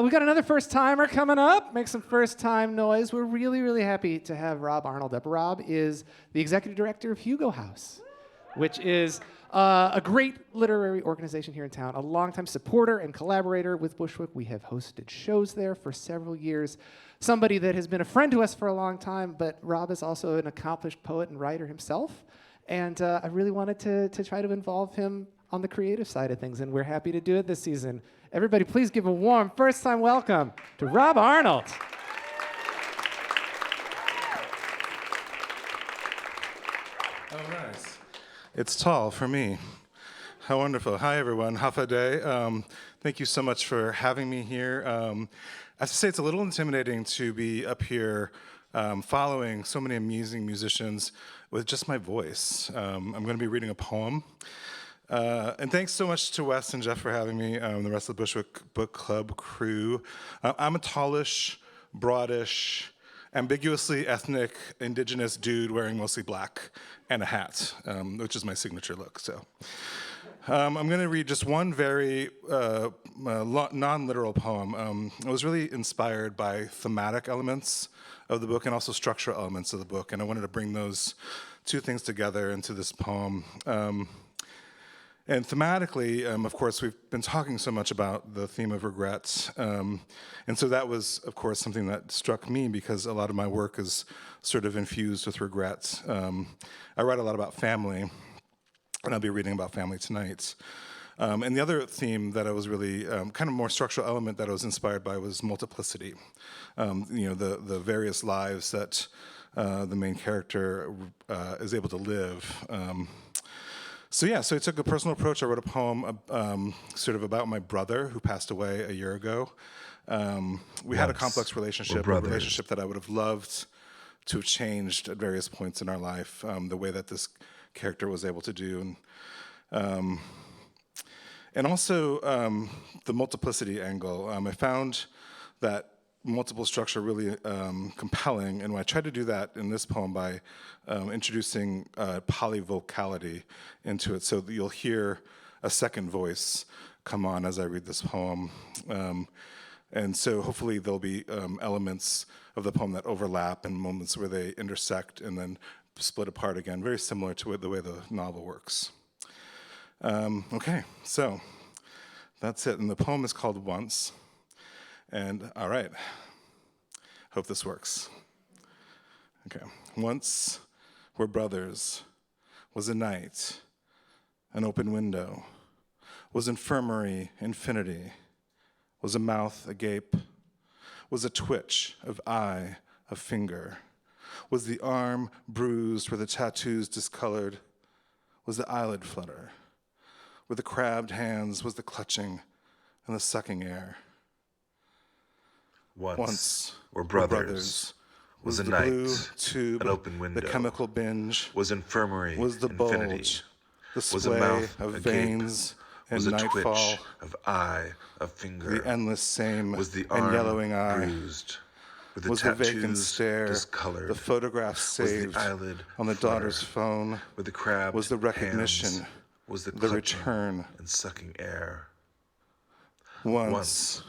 We got another first-timer coming up. Make some first-time noise. We're really, really happy to have Rob Arnold up. Rob is the executive director of Hugo House, which is a great literary organization here in town, a longtime supporter and collaborator with Bushwick. We have hosted shows there for several years. Somebody that has been a friend to us for a long time, but Rob is also an accomplished poet and writer himself. And I really wanted to try to involve him on the creative side of things, and we're happy to do it this season. Everybody, please give a warm first-time welcome to Rob Arnold. Oh, nice. It's tall for me. How wonderful. Hi, everyone. Hafa day. Thank you so much for having me here. I have to say it's a little intimidating to be up here following so many amazing musicians with just my voice. I'm going to be reading a poem. And thanks so much to Wes and Jeff for having me, the rest of the Bushwick Book Club crew. I'm a tallish, broadish, ambiguously ethnic, indigenous dude wearing mostly black and a hat, which is my signature look. So I'm going to read just one very non-literal poem. I was really inspired by thematic elements of the book and also structural elements of the book, and I wanted to bring those two things together into this poem. And thematically, of course, we've been talking so much about the theme of regret. And so that was, of course, something that struck me because a lot of my work is sort of infused with regret. I write a lot about family, and I'll be reading about family tonight. And the other theme that I was really, kind of more structural element that I was inspired by was multiplicity. The various lives that the main character is able to live. So I took a personal approach. I wrote a poem sort of about my brother who passed away a year ago. We had a complex relationship, a relationship that I would have loved to have changed at various points in our life, the way that this character was able to do. And also the multiplicity angle. I found that multiple structure really compelling, and I tried to do that in this poem by introducing polyvocality into it, so that you'll hear a second voice come on as I read this poem. And so hopefully there'll be elements of the poem that overlap and moments where they intersect and then split apart again, very similar to the way the novel works. Okay, so that's it, and the poem is called Once. And all right, hope this works. Okay, once we're brothers, was a night, an open window, was infirmary, infinity, was a mouth agape, was a twitch of eye, of finger, was the arm bruised where the tattoos discolored, was the eyelid flutter, were the crabbed hands, was the clutching and the sucking air. Once we're brothers, was a night, blue tube, an open window, the chemical binge, was infirmary, was the bulge, the splay of veins and nightfall, of eye, of finger, the endless same, was the arm and yellowing eye, bruised, with the was the vacant stare, discolored, the photograph saved, was the eyelid on the daughter's phone, with the crab, was the recognition, hands, was the return and sucking air. Once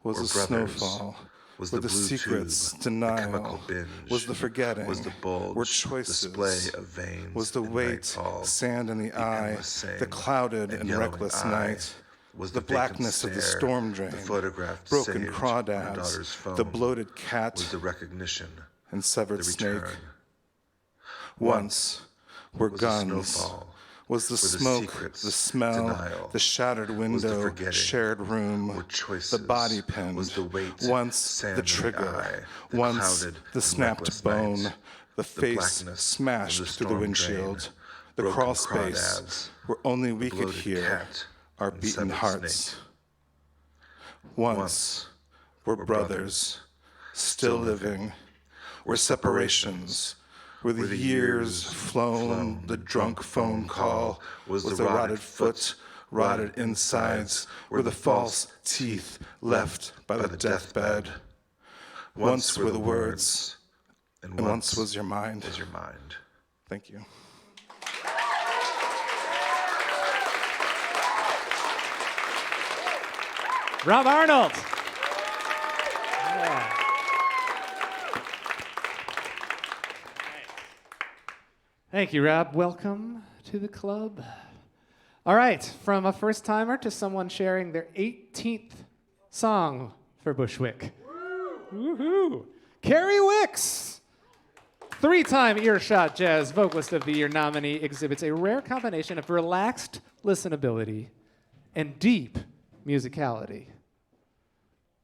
was a snowfall, was the secrets, denial, the chemical binge, was the forgetting, was the bulge, were choices, display of veins, was the weight, nightfall, sand in the eye, the clouded and reckless night, was the blackness stare, of the storm drain, the photograph broken crawdads, the bloated cat, was the recognition, and severed snake. Once were guns, was the smoke, secrets, the smell, denial, the shattered window, the shared room, choices, the body pinned, was the weight, once the trigger, the once the snapped bone, night, the face smashed through the windshield, drain, the crawl space where only we could hear our beating hearts. Once we're brothers, still living, we're separations, were the years flown, the drunk phone call, was the rotted foot, rotted insides, were the false teeth left by the deathbed. Once were the words, and once was your mind. Thank you. Rob Arnold. Thank you, Rob. Welcome to the club. All right, from a first-timer to someone sharing their 18th song for Bushwick. Woohoo! Carrie Wicks, 3-time Earshot Jazz Vocalist of the Year nominee, exhibits a rare combination of relaxed listenability and deep musicality.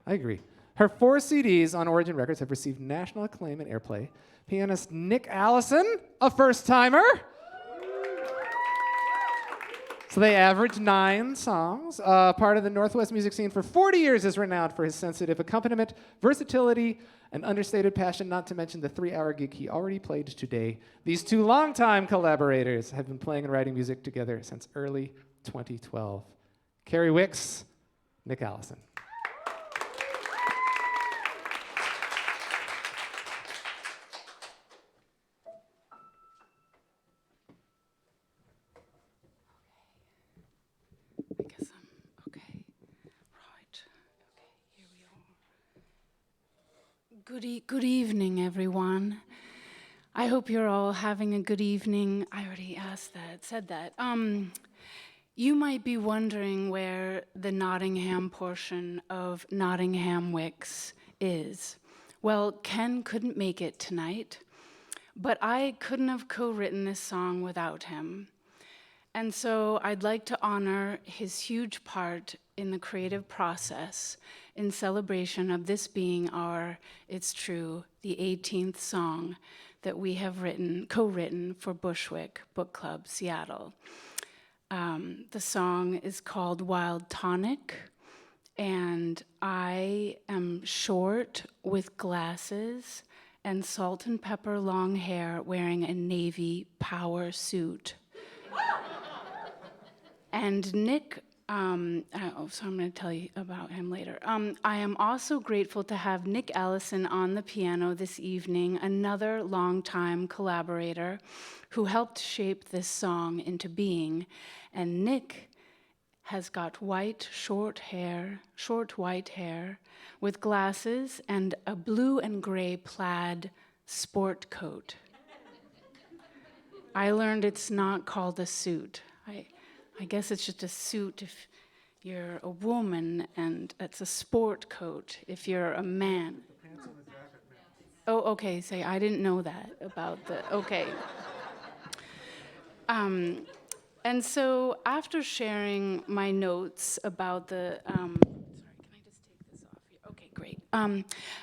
I agree. Her 4 CDs on Origin Records have received national acclaim and airplay. Pianist Nick Allison, a first-timer. So they average 9 songs. Part of the Northwest music scene for 40 years, is renowned for his sensitive accompaniment, versatility, and understated passion, not to mention the 3-hour gig he already played today. These 2 longtime collaborators have been playing and writing music together since early 2012. Carrie Wicks, Nick Allison. Okay. Right. Okay, here we are. Good evening, everyone. I hope you're all having a good evening. I already said that. You might be wondering where the Nottingham portion of Nottingham Wicks is. Well, Ken couldn't make it tonight, but I couldn't have co-written this song without him. And so I'd like to honor his huge part in the creative process in celebration of this being it's true, the 18th song that we have co-written for Bushwick Book Club, Seattle. The song is called Wild Tonic, and I am short with glasses and salt and pepper long hair wearing a navy power suit. And Nick, so I'm going to tell you about him later. I am also grateful to have Nick Allison on the piano this evening, another longtime collaborator who helped shape this song into being. And Nick has got short white hair, with glasses and a blue and gray plaid sport coat. I learned it's not called a suit. I guess it's just a suit if you're a woman, and it's a sport coat if you're a man. Oh, okay, say, I didn't know that about okay. And so after sharing my notes about the, sorry, can I just take this off here? Okay, great.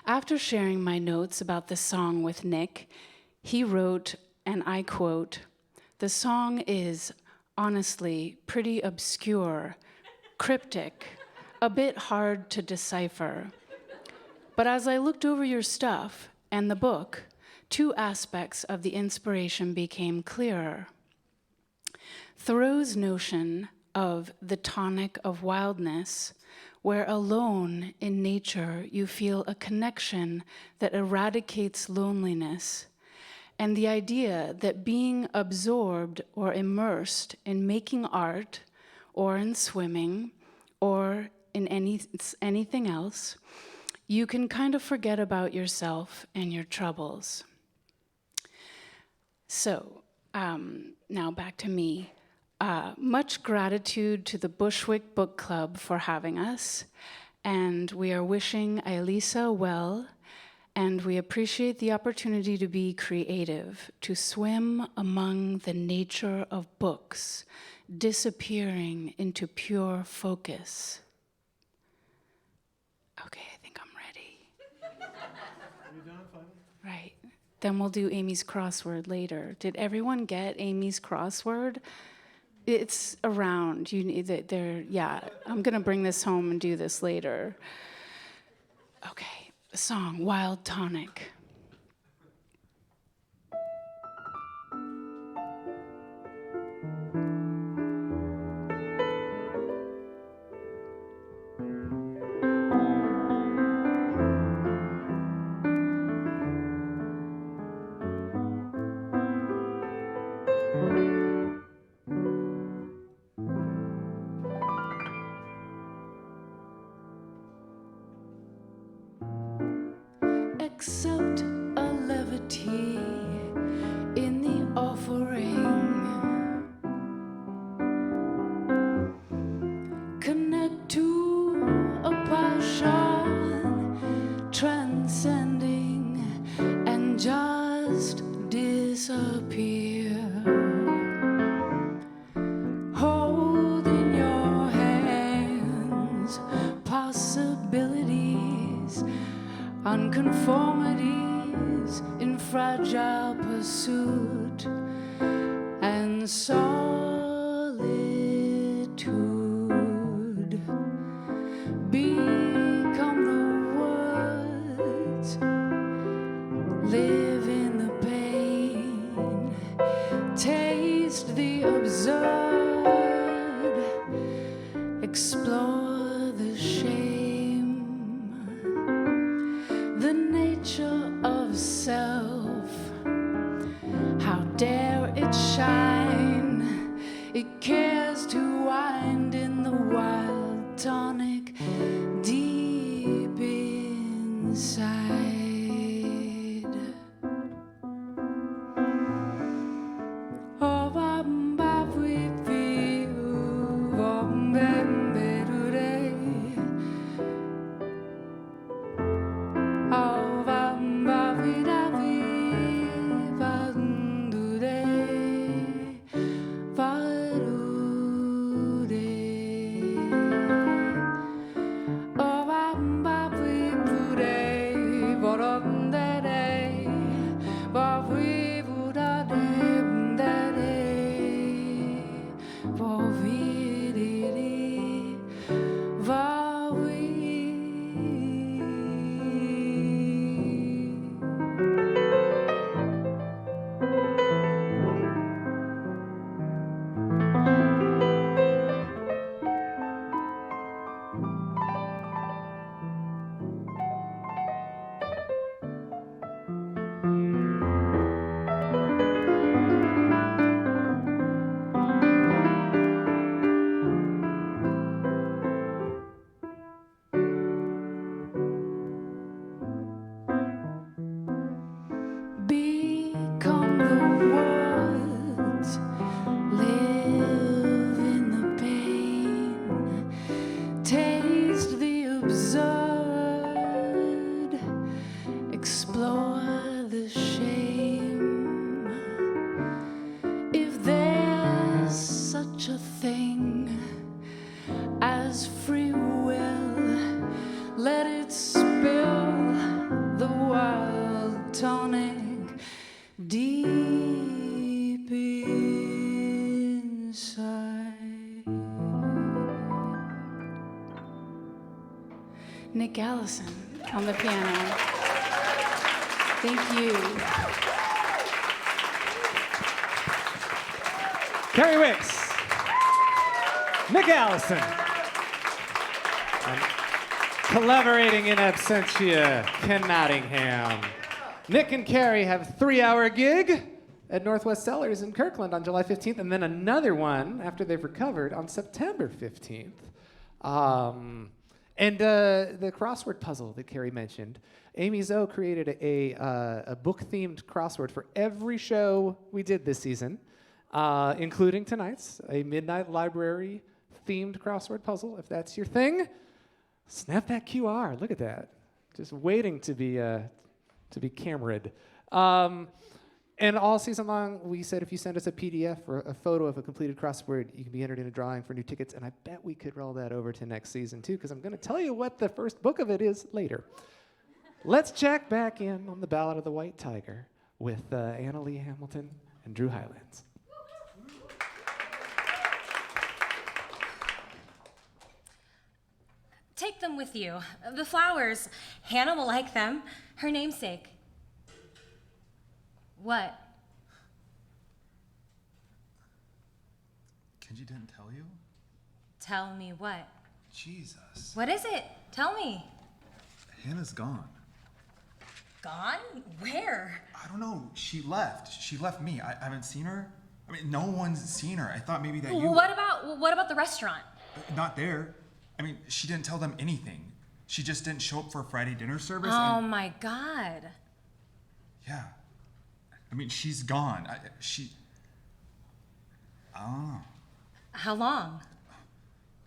After sharing my notes about the song with Nick, he wrote, and I quote, "The song is honestly pretty obscure, cryptic, a bit hard to decipher. But as I looked over your stuff and the book, two aspects of the inspiration became clearer. Thoreau's notion of the tonic of wildness, where alone in nature you feel a connection that eradicates loneliness, and the idea that being absorbed or immersed in making art or in swimming or in anything else, you can kind of forget about yourself and your troubles." So, now back to me. Much gratitude to the Bushwick Book Club for having us, and we are wishing Elisa well, and we appreciate the opportunity to be creative, to swim among the nature of books, disappearing into pure focus. Okay, I think I'm ready. Are you done, finally? Right. Then we'll do Amy's crossword later. Did everyone get Amy's crossword? It's around. You need it there. Yeah, I'm gonna bring this home and do this later. Okay, the song Wild Tonic. Accept a levity in the offering. Connect to a passion transcending and just disappear. Hold in your hands possibilities, unconformities in fragile pursuit, and solitude. Become the words, live in the pain, taste the absurd, It cares to wind in the wild tonic deep inside. Oh, bam, ba, we feel, bam, bam, be, do, day. Oh, bam, ba, we, da, we, bam, do, day. Va, do, day. Oh, bam, ba, we, do, day. Ba, dum, da, day. Ba, we, bu, da, day, bum, da, day. Ba, we, di, di. Va, we. Become the woods, live in the pain, taste the absurd, explore the shame. If there's such a thing as free will, let it spill the wild tonic deep inside. Nick Allison on the piano. Thank you. Carrie Wicks, Nick Allison, and collaborating in absentia, Ken Nottingham. Nick and Carrie have a 3-hour gig at Northwest Cellars in Kirkland on July 15th, and then another one after they've recovered on September 15th. And the crossword puzzle that Carrie mentioned, Amy Zoe created a book-themed crossword for every show we did this season, including tonight's, a Midnight Library-themed crossword puzzle. If that's your thing, snap that QR. Look at that. Just waiting to be camera'd. And all season long, we said if you send us a PDF or a photo of a completed crossword, you can be entered in a drawing for new tickets. And I bet we could roll that over to next season, too, because I'm going to tell you what the first book of it is later. Let's check back in on the Ballad of the White Tiger with Annelih Hamilton and Drew Highlands. Take them with you. The flowers. Hannah will like them. Her namesake. What? Kenji didn't tell you? Tell me what? Jesus. What is it? Tell me. Hannah's gone. Gone? Where? I don't know. She left. She left me. I haven't seen her. I mean, no one's seen her. I thought maybe that you... What about the restaurant? Not there. I mean, she didn't tell them anything. She just didn't show up for Friday dinner service. Oh my God. Yeah. I mean, she's gone. I don't know. How long?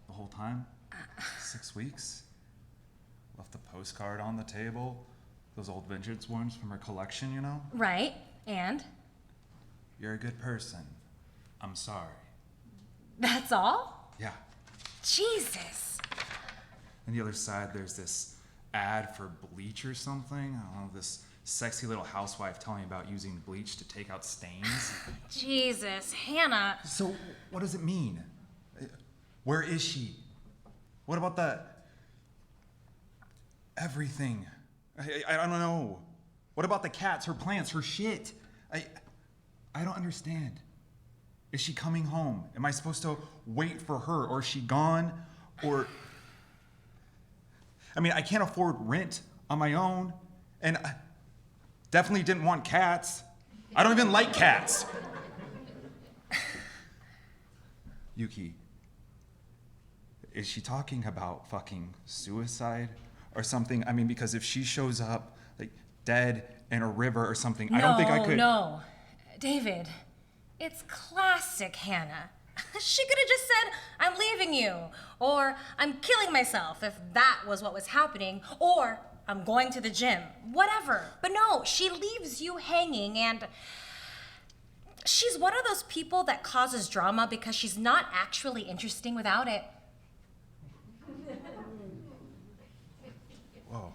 The whole time? 6 weeks. Left a postcard on the table. Those old vintage ones from her collection, you know? Right. And? You're a good person. I'm sorry. That's all? Yeah. Jesus. On the other side, there's this ad for bleach or something. I don't know, this sexy little housewife telling me about using bleach to take out stains. Jesus, Hannah. So, what does it mean? Where is she? What about everything? I don't know. What about the cats, her plants, her shit? I don't understand. Is she coming home? Am I supposed to wait for her? Or is she gone? Or... I mean, I can't afford rent on my own. And I definitely didn't want cats. I don't even like cats. Yuki, is she talking about fucking suicide or something? I mean, because if she shows up like dead in a river or something, I don't think I could. No, David, it's classic Hannah. She could have just said, I'm leaving you, or I'm killing myself if that was what was happening, or I'm going to the gym, whatever. But no, she leaves you hanging, and she's one of those people that causes drama because she's not actually interesting without it. Whoa.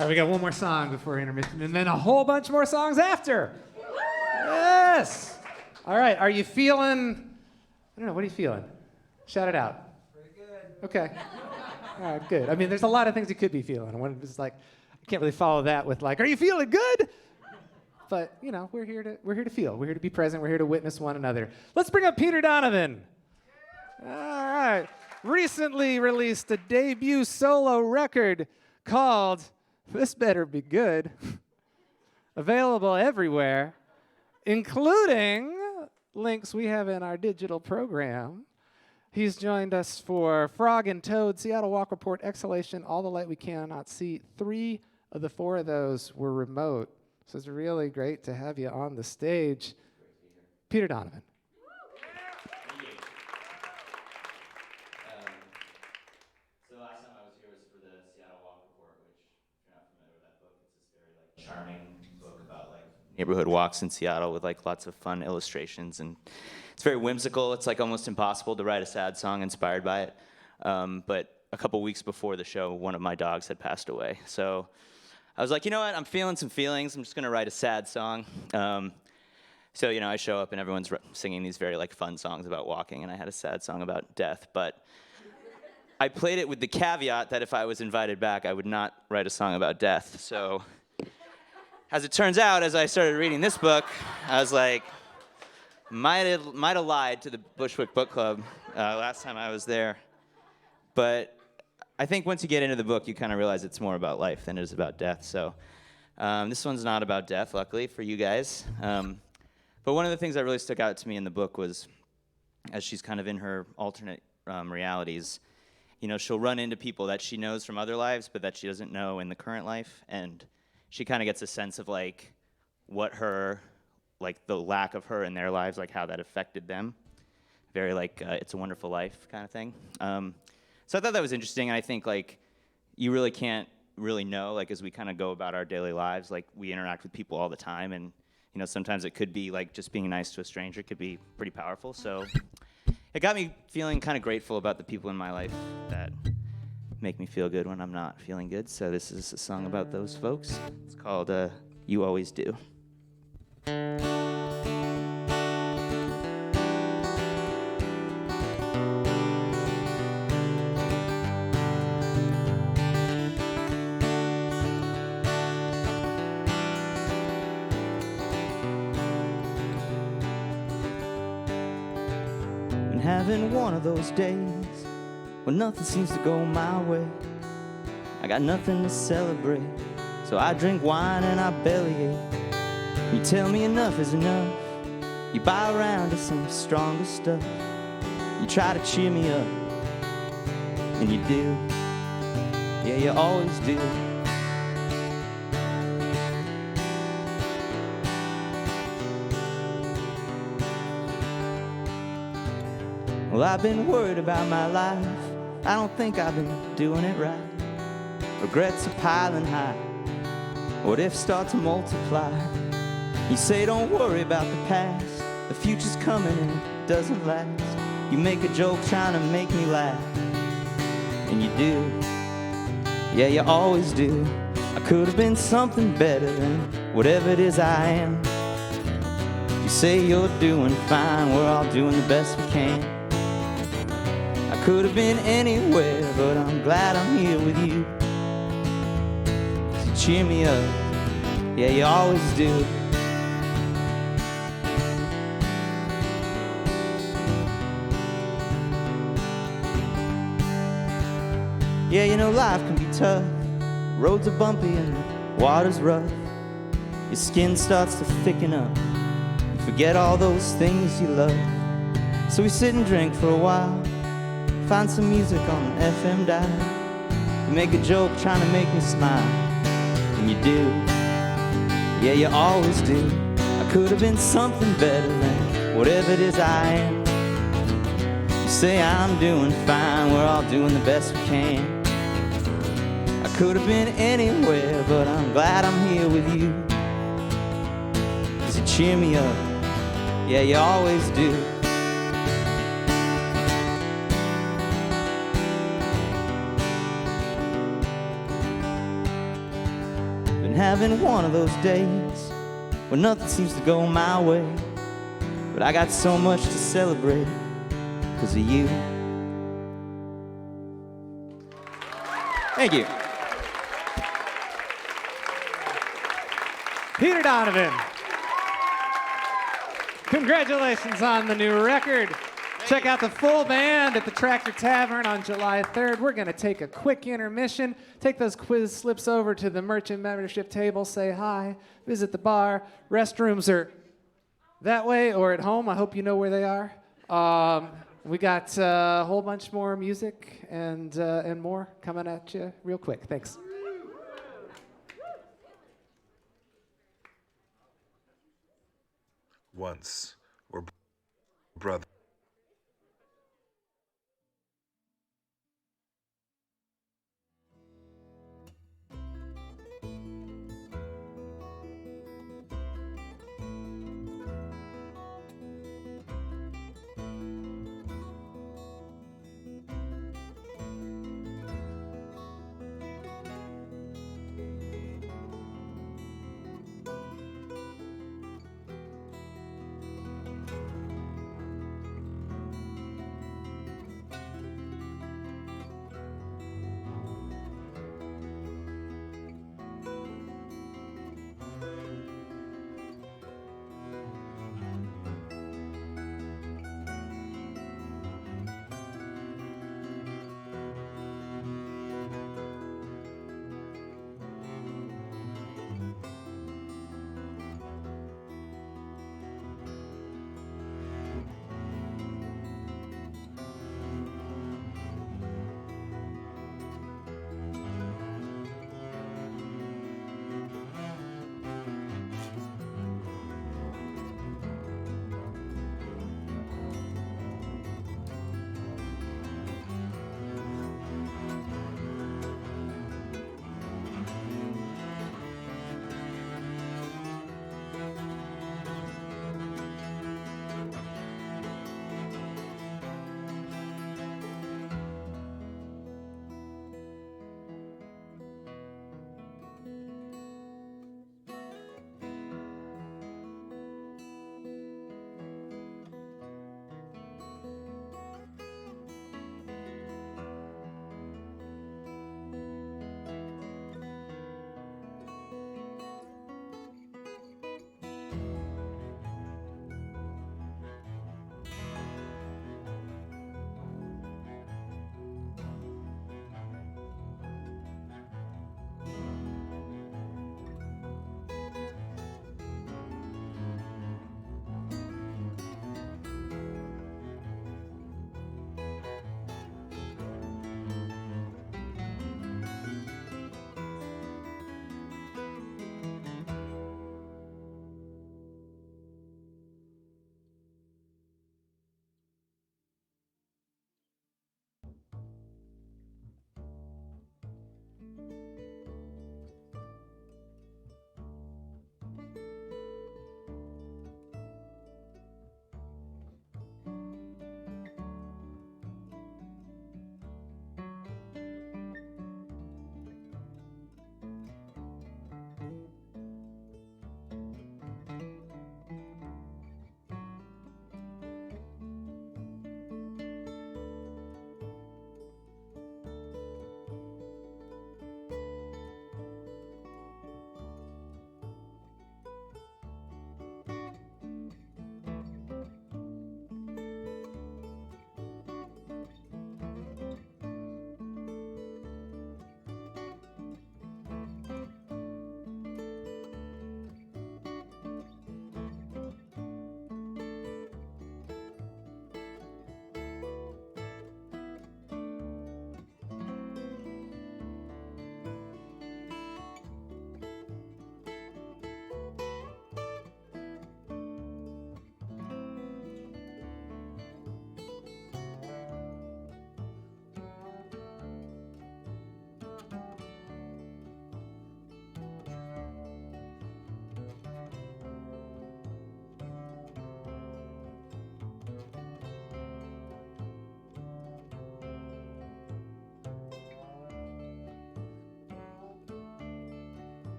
All right, we got one more song before intermission, and then a whole bunch more songs after. Yes. All right, are you feeling? I don't know. What are you feeling? Shout it out. Pretty good. Okay. All right, good. I mean, there's a lot of things you could be feeling. One is like, I can't really follow that with like, are you feeling good? But you know, we're here to feel. We're here to be present. We're here to witness one another. Let's bring up Peter Donovan. All right. Recently released a debut solo record called This Better Be Good. Available everywhere, including links we have in our digital program. He's joined us for Frog and Toad, Seattle Walk Report, Exhalation, All the Light We Cannot See. 3 of the 4 of those were remote. So it's really great to have you on the stage. Peter Donovan. So the last time I was here was for the Seattle Walk Report, which, if you're not familiar with that book, it's this very charming book about neighborhood walks in Seattle with lots of fun illustrations, and it's very whimsical. It's almost impossible to write a sad song inspired by it. But a couple weeks before the show, one of my dogs had passed away. So I was like, you know what? I'm feeling some feelings. I'm just gonna write a sad song. So I show up and everyone's singing these very fun songs about walking, and I had a sad song about death. But I played it with the caveat that if I was invited back, I would not write a song about death. So as it turns out, as I started reading this book, I was like, might have lied to the Bushwick Book Club last time I was there. But I think once you get into the book, you kind of realize it's more about life than it is about death. So this one's not about death, luckily, for you guys. But one of the things that really stuck out to me in the book was, as she's kind of in her alternate realities, she'll run into people that she knows from other lives, but that she doesn't know in the current life. And she kind of gets a sense of what her, the lack of her in their lives, how that affected them. Very It's a Wonderful Life kind of thing. So I thought that was interesting. And I think you really can't really know, as we kind of go about our daily lives, we interact with people all the time. And, sometimes it could be just being nice to a stranger could be pretty powerful. So it got me feeling kind of grateful about the people in my life that make me feel good when I'm not feeling good. So this is a song about those folks. It's called You Always Do. Been having one of those days when nothing seems to go my way. I got nothing to celebrate, so I drink wine and I bellyache. You tell me enough is enough. You buy around to some stronger stuff. You try to cheer me up, and you do. Yeah, you always do. Well, I've been worried about my life. I don't think I've been doing it right. Regrets are piling high. What if start to multiply? You say don't worry about the past. The future's coming and it doesn't last. You make a joke trying to make me laugh, and you do. Yeah, you always do. I could have been something better than whatever it is I am. You say you're doing fine, we're all doing the best we can. I could have been anywhere, but I'm glad I'm here with you. So cheer me up, yeah, you always do. Yeah, you know life can be tough. Roads are bumpy and the water's rough. Your skin starts to thicken up. You forget all those things you love. So we sit and drink for a while, find some music on the FM dial. You make a joke trying to make me smile, and you do. Yeah, you always do. I could have been something better than whatever it is I am. You say I'm doing fine, we're all doing the best we can. I could have been anywhere, but I'm glad I'm here with you. 'Cause you cheer me up, yeah, you always do. Been having one of those days when nothing seems to go my way, but I got so much to celebrate 'cause of you. Thank you. Peter Donovan. Congratulations on the new record. Check out the full band at the Tractor Tavern on July 3rd. We're going to take a quick intermission, take those quiz slips over to the merchant membership table, say hi, visit the bar. Restrooms are that way or at home. I hope you know where they are. We got a whole bunch more music and more coming at you real quick. Thanks. Once we're brothers.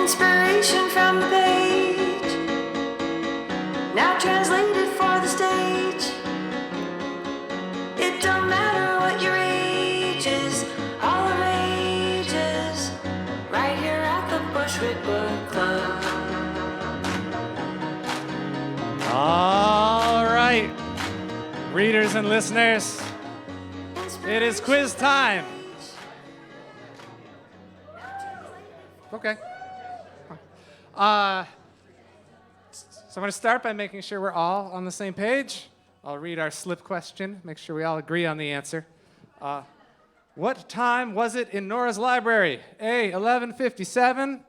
Inspiration from the page, now translated for the stage. It don't matter what your age is, all the ages, right here at the Bushwick Book Club. All right, readers and listeners, it is quiz time. Okay. So I'm going to start by making sure we're all on the same page. I'll read our slip question, make sure we all agree on the answer. What time was it in Nora's library? A, 11:57,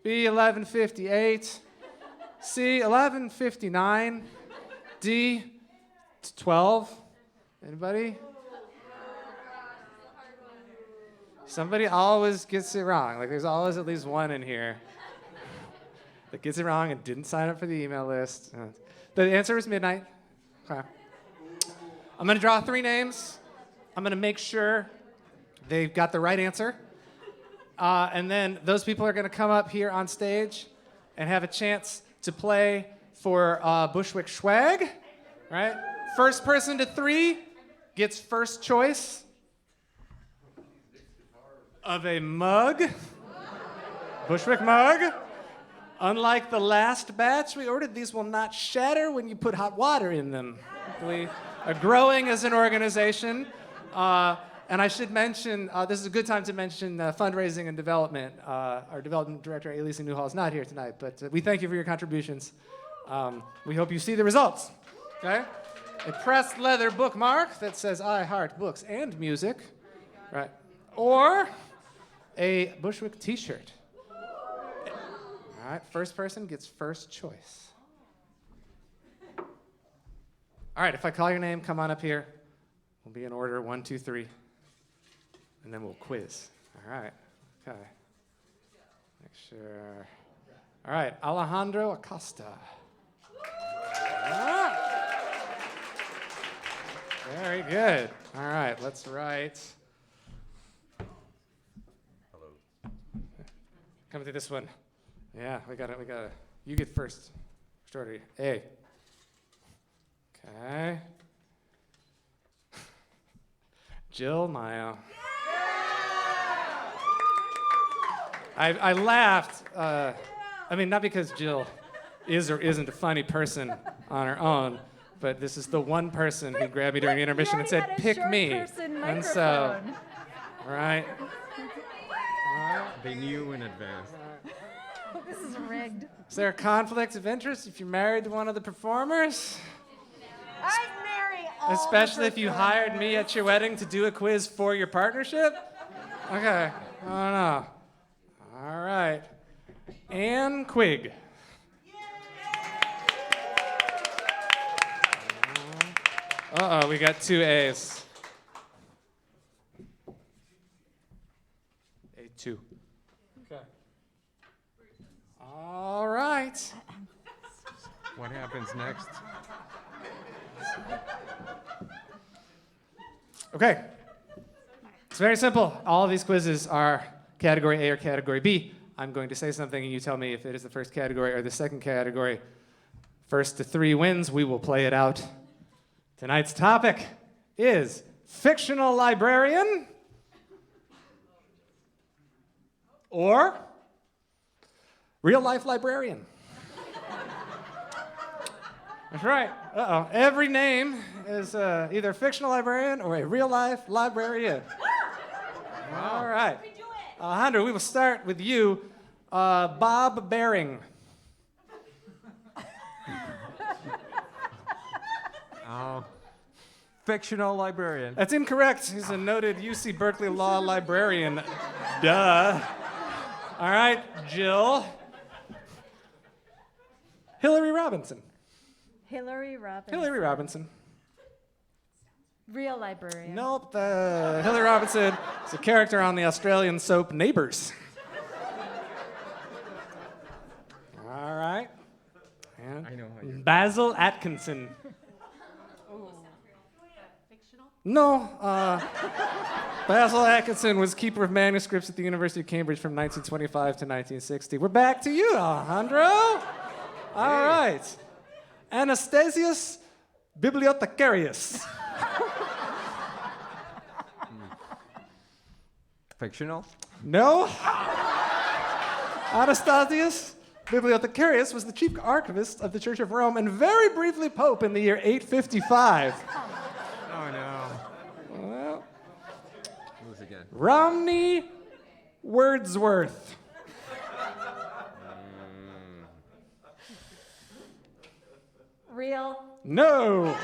B, 11:58, C, 11:59, D, 12. Anybody? Somebody always gets it wrong. Like, there's always at least one in here that gets it wrong and didn't sign up for the email list. The answer was midnight. Okay. I'm going to draw 3 names. I'm going to make sure they've got the right answer. And then those people are going to come up here on stage and have a chance to play for Bushwick swag, right? First person to 3 gets first choice of a mug, Bushwick mug. Unlike the last batch we ordered, these will not shatter when you put hot water in them. We are growing as an organization. And I should mention, this is a good time to mention fundraising and development. Our development director, Allison Newhall, is not here tonight, but we thank you for your contributions. We hope you see the results. Okay? A pressed leather bookmark that says I heart books and music, right? Or a Bushwick t-shirt. All right, first person gets first choice. All right, if I call your name, come on up here. We'll be in order 1, 2, 3, and then we'll quiz. All right, okay. Make sure. All right, Alejandro Acosta. Ah. Very good. All right, let's write. Hello. Come to this one. Yeah, we got it. You get first. Shorty. A. Okay. Jill Mayo. I laughed. I mean, not because Jill is or isn't a funny person on her own, but this is the one person who grabbed me during the intermission and said, "Pick me." And so, right. They knew in advance. This is rigged. Is there a conflict of interest if you're married to one of the performers? I'd marry all Especially if you hired me at your wedding to do a quiz for your partnership? Okay, I don't know. All right. Anne Quigg. Uh-oh, we got 2 A's. A2. Okay. All right. What happens next? Okay. It's very simple. All of these quizzes are category A or category B. I'm going to say something and you tell me if it is the first category or the second category. First to 3 wins, we will play it out. Tonight's topic is fictional librarian or real life librarian. That's right. Uh-oh. Every name is either a fictional librarian or a real life librarian. All right. Alejandro, we will start with you. Bob Baring. Oh. Fictional librarian. That's incorrect. He's a noted UC Berkeley Law librarian. Duh. All right, Jill. Hillary Robinson. Hillary Robinson. Hillary Robinson. Real librarian. Nope. Hillary Robinson is a character on the Australian soap Neighbours. All right. And I know how you. Basil Atkinson. No. Basil Atkinson was keeper of manuscripts at the University of Cambridge from 1925 to 1960. We're back to you, Alejandro. All right. Anastasius Bibliothecarius. Fictional? No. Anastasius Bibliothecarius was the chief archivist of the Church of Rome and very briefly pope in the year 855. Oh, no. Well, Lose again. Romney Wordsworth. Real? No.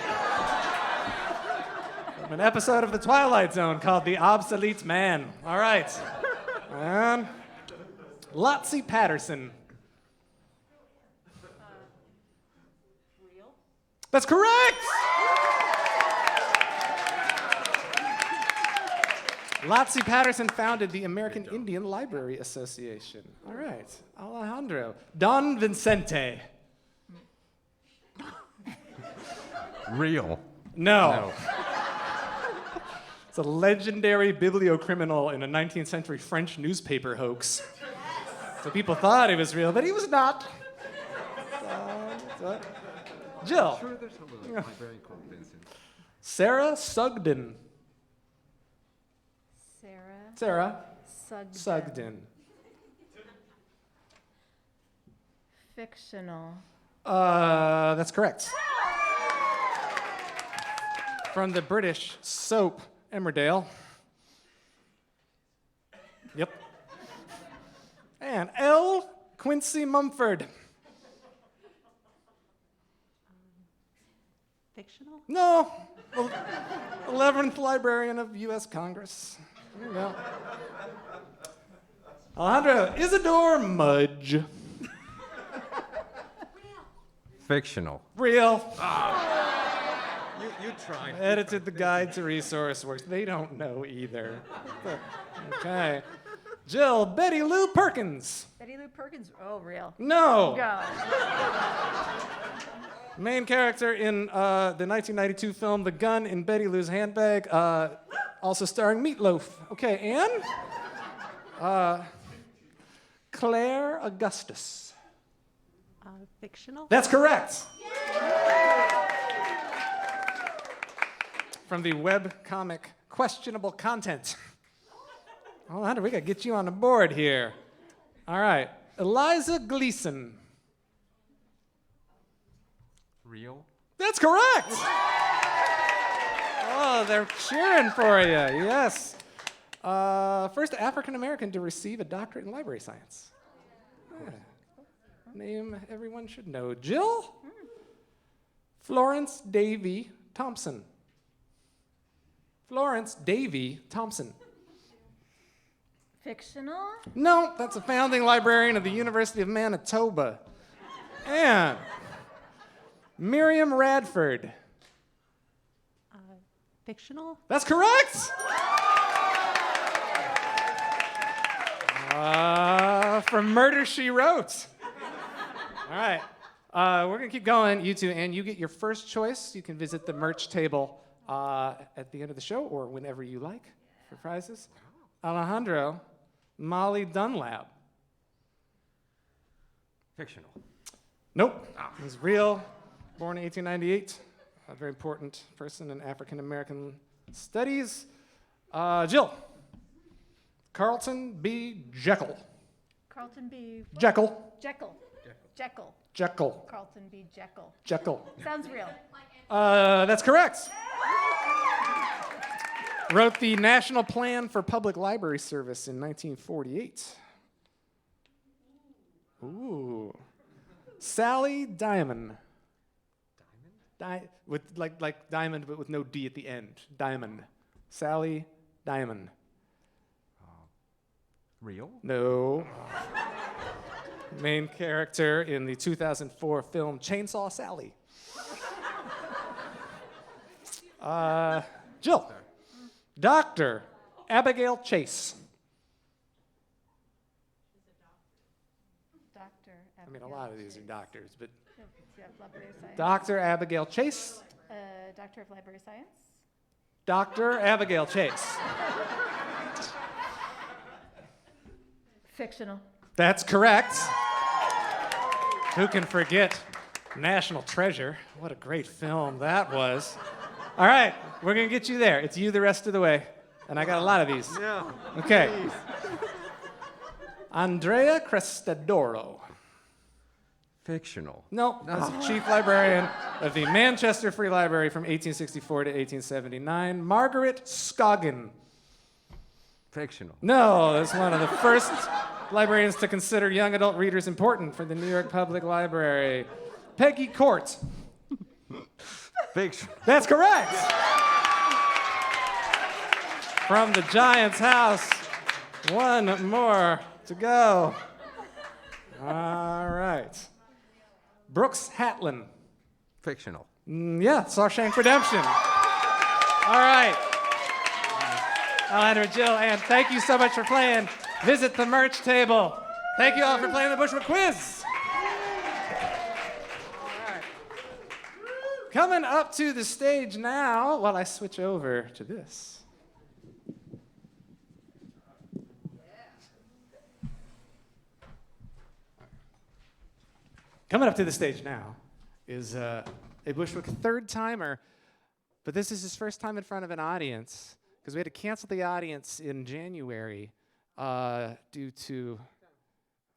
From an episode of The Twilight Zone called The Obsolete Man. All right. And Lotsie Patterson. That's correct! Lotsie Patterson founded the American Indian Library Association. All right. Alejandro. Don Vincente. Real? No. It's a legendary bibliocriminal in a 19th century French newspaper hoax. So people thought he was real, but he was not. Jill. I'm sure there's a librarian called Vincent. Sarah Sugden. Sarah Sarah Sugden. Sugden. Fictional. That's correct. From the British soap Emmerdale. Yep. And L. Quincy Mumford. Fictional? No. 11th librarian of U.S. Congress. There you go. Alejandro Isidore Mudge. Fictional. Real. You tried. Edited the guide to resource works. They don't know either. Okay. Jill, Betty Lou Perkins. Betty Lou Perkins. Oh, real. No. God. Main character in the 1992 film The Gun in Betty Lou's Handbag, also starring Meatloaf. Okay, Anne? Claire Augustus. Fictional? That's correct. From the web comic Questionable Content. Alejandro, we gotta get you on the board here. All right, Eliza Gleason. Real? That's correct. Oh, they're cheering for you. Yes. First African American to receive a doctorate in library science. Yeah. Name everyone should know. Jill? Florence Davy Thompson. Florence Davy Thompson. Fictional? No, that's a founding librarian of the University of Manitoba. And Miriam Radford. Fictional? That's correct. From Murder, She Wrote. All right. We're going to keep going, you two, and you get your first choice. You can visit the merch table at the end of the show or whenever you like for prizes. Alejandro, Molly Dunlap. Fictional. Nope. It was real. Born in 1898. A very important person in African American studies. Jill. Carlton B. Jekyll. Carlton B. Jekyll. Jekyll. Jekyll. Jekyll. Carlton B. Jekyll. Jekyll. Sounds real. That's correct. Wrote the National Plan for Public Library Service in 1948. Ooh. Sally Diamond. With like diamond, but with no D at the end. Diamond. Sally Diamond. Real? No. Main character in the 2004 film Chainsaw Sally. Jill. Dr. Abigail Chase. Doctor. I mean, a lot of these are doctors, but Library of Science. Dr. Abigail Chase. Doctor of Library Science. Dr. Abigail Chase. Fictional. That's correct. Who can forget National Treasure? What a great film that was. All right, we're going to get you there. It's you the rest of the way. And I got a lot of these. Yeah. Okay. Andrea Crestadoro. Fictional. No, that's the chief librarian of the Manchester Free Library from 1864 to 1879. Margaret Scoggin. Fictional. No, that's one of the first librarians to consider young adult readers important for the New York Public Library. Peggy Court. Fictional. That's correct. From the Giant's House. One more to go. All right. Brooks Hatlin. Fictional. Yeah, Shawshank Redemption. All right. Alejandro, Jill, and thank you so much for playing. Visit the merch table. Thank you all for playing the Bushwick Quiz. All right. Coming up to the stage now, while I switch over to this. Coming up to the stage now is a Bushwick third-timer, but this is his first time in front of an audience because we had to cancel the audience in January due to,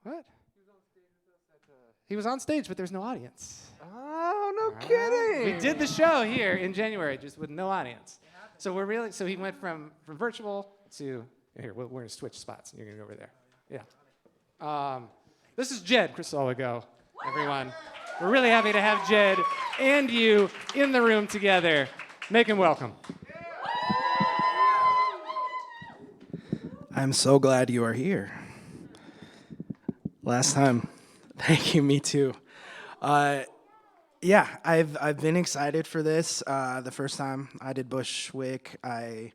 what? He was on stage, but there's no audience. Oh, no kidding. We did the show here in January just with no audience. So he went from virtual to, here, we're going to switch spots. You're going to go over there. Yeah. This is Jed Crisologo. Everyone, we're really happy to have Jed and you in the room together. Make him welcome. I'm so glad you are here. Last time, thank you, me too. Yeah, I've been excited for this. The first time I did Bushwick, I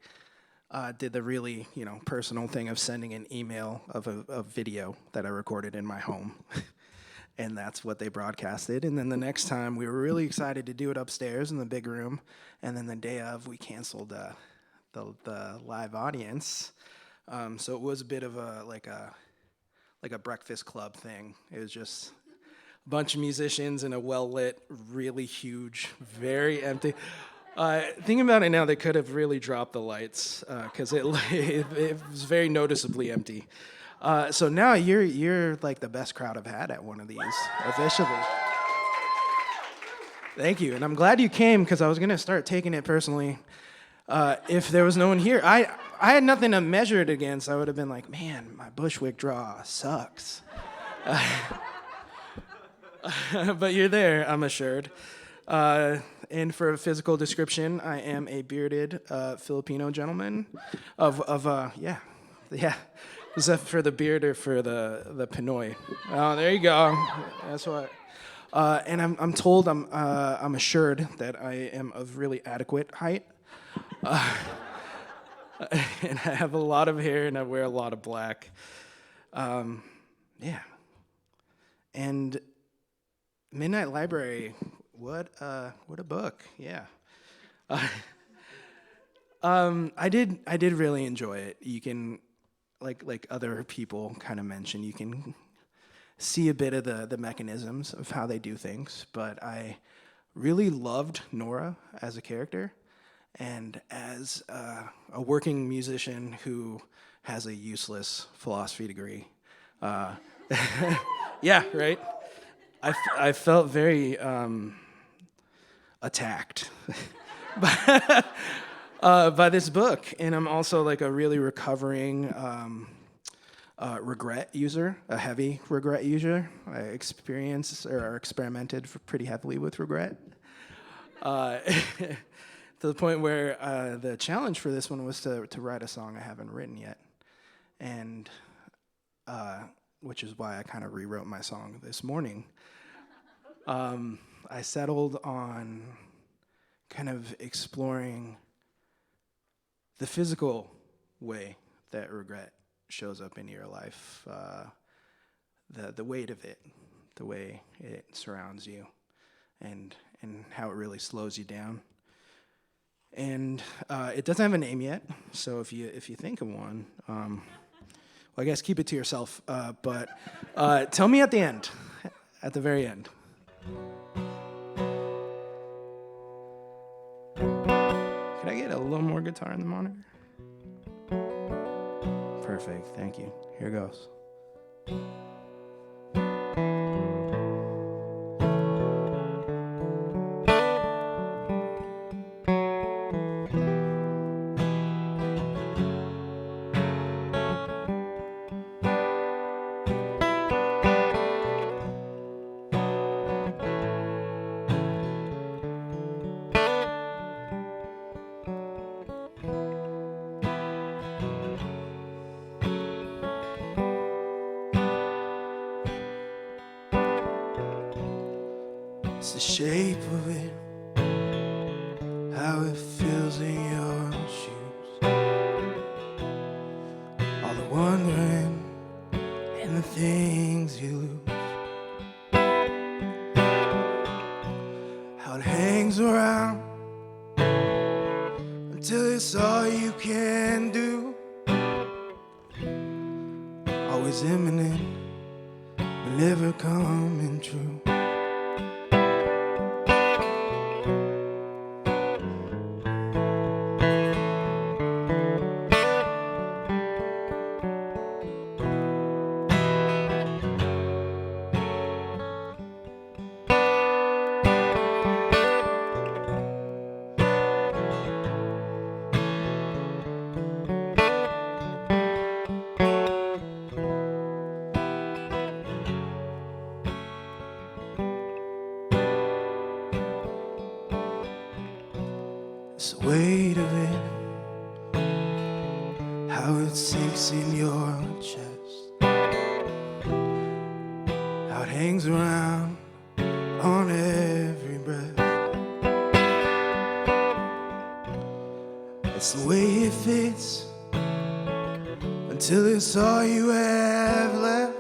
did the really personal thing of sending an email of a video that I recorded in my home. And that's what they broadcasted. And then the next time, we were really excited to do it upstairs in the big room. And then the day of, we canceled the live audience. So it was a bit of a breakfast club thing. It was just a bunch of musicians in a well-lit, really huge, very empty. Thinking about it now, they could have really dropped the lights because it was very noticeably empty. So now you're like the best crowd I've had at one of these, officially. Thank you, and I'm glad you came because I was gonna start taking it personally. If there was no one here, I had nothing to measure it against. I would have been like, man, my Bushwick draw sucks. But you're there, I'm assured. And for a physical description, I am a bearded Filipino gentleman yeah. Is that for the beard or for the Pinoy? Oh, there you go. That's what. And I'm told I'm assured that I am of really adequate height. And I have a lot of hair and I wear a lot of black. Yeah. And Midnight Library, what a book. Yeah. I did really enjoy it. You can. Like other people kind of mentioned, you can see a bit of the mechanisms of how they do things, but I really loved Nora as a character and as a working musician who has a useless philosophy degree. Yeah, right? I felt very attacked by this book, and I'm also like a really recovering regret user, a heavy regret user. I experienced or experimented pretty heavily with regret, to the point where the challenge for this one was to write a song I haven't written yet, and which is why I kind of rewrote my song this morning. I settled on kind of exploring the physical way that regret shows up in your life, the weight of it, the way it surrounds you, and how it really slows you down. And it doesn't have a name yet, so if you think of one, well, I guess keep it to yourself. But tell me at the end, at the very end. Could I get a little more guitar in the monitor? Perfect, thank you. Here goes. It's the shape of it, how it feels in your shoes. All the wondering and the things you lose. How it hangs around until it's all you can do. Always imminent, but never coming true. It's the weight of it, how it sinks in your chest, how it hangs around on every breath. It's the way it fits until it's all you have left.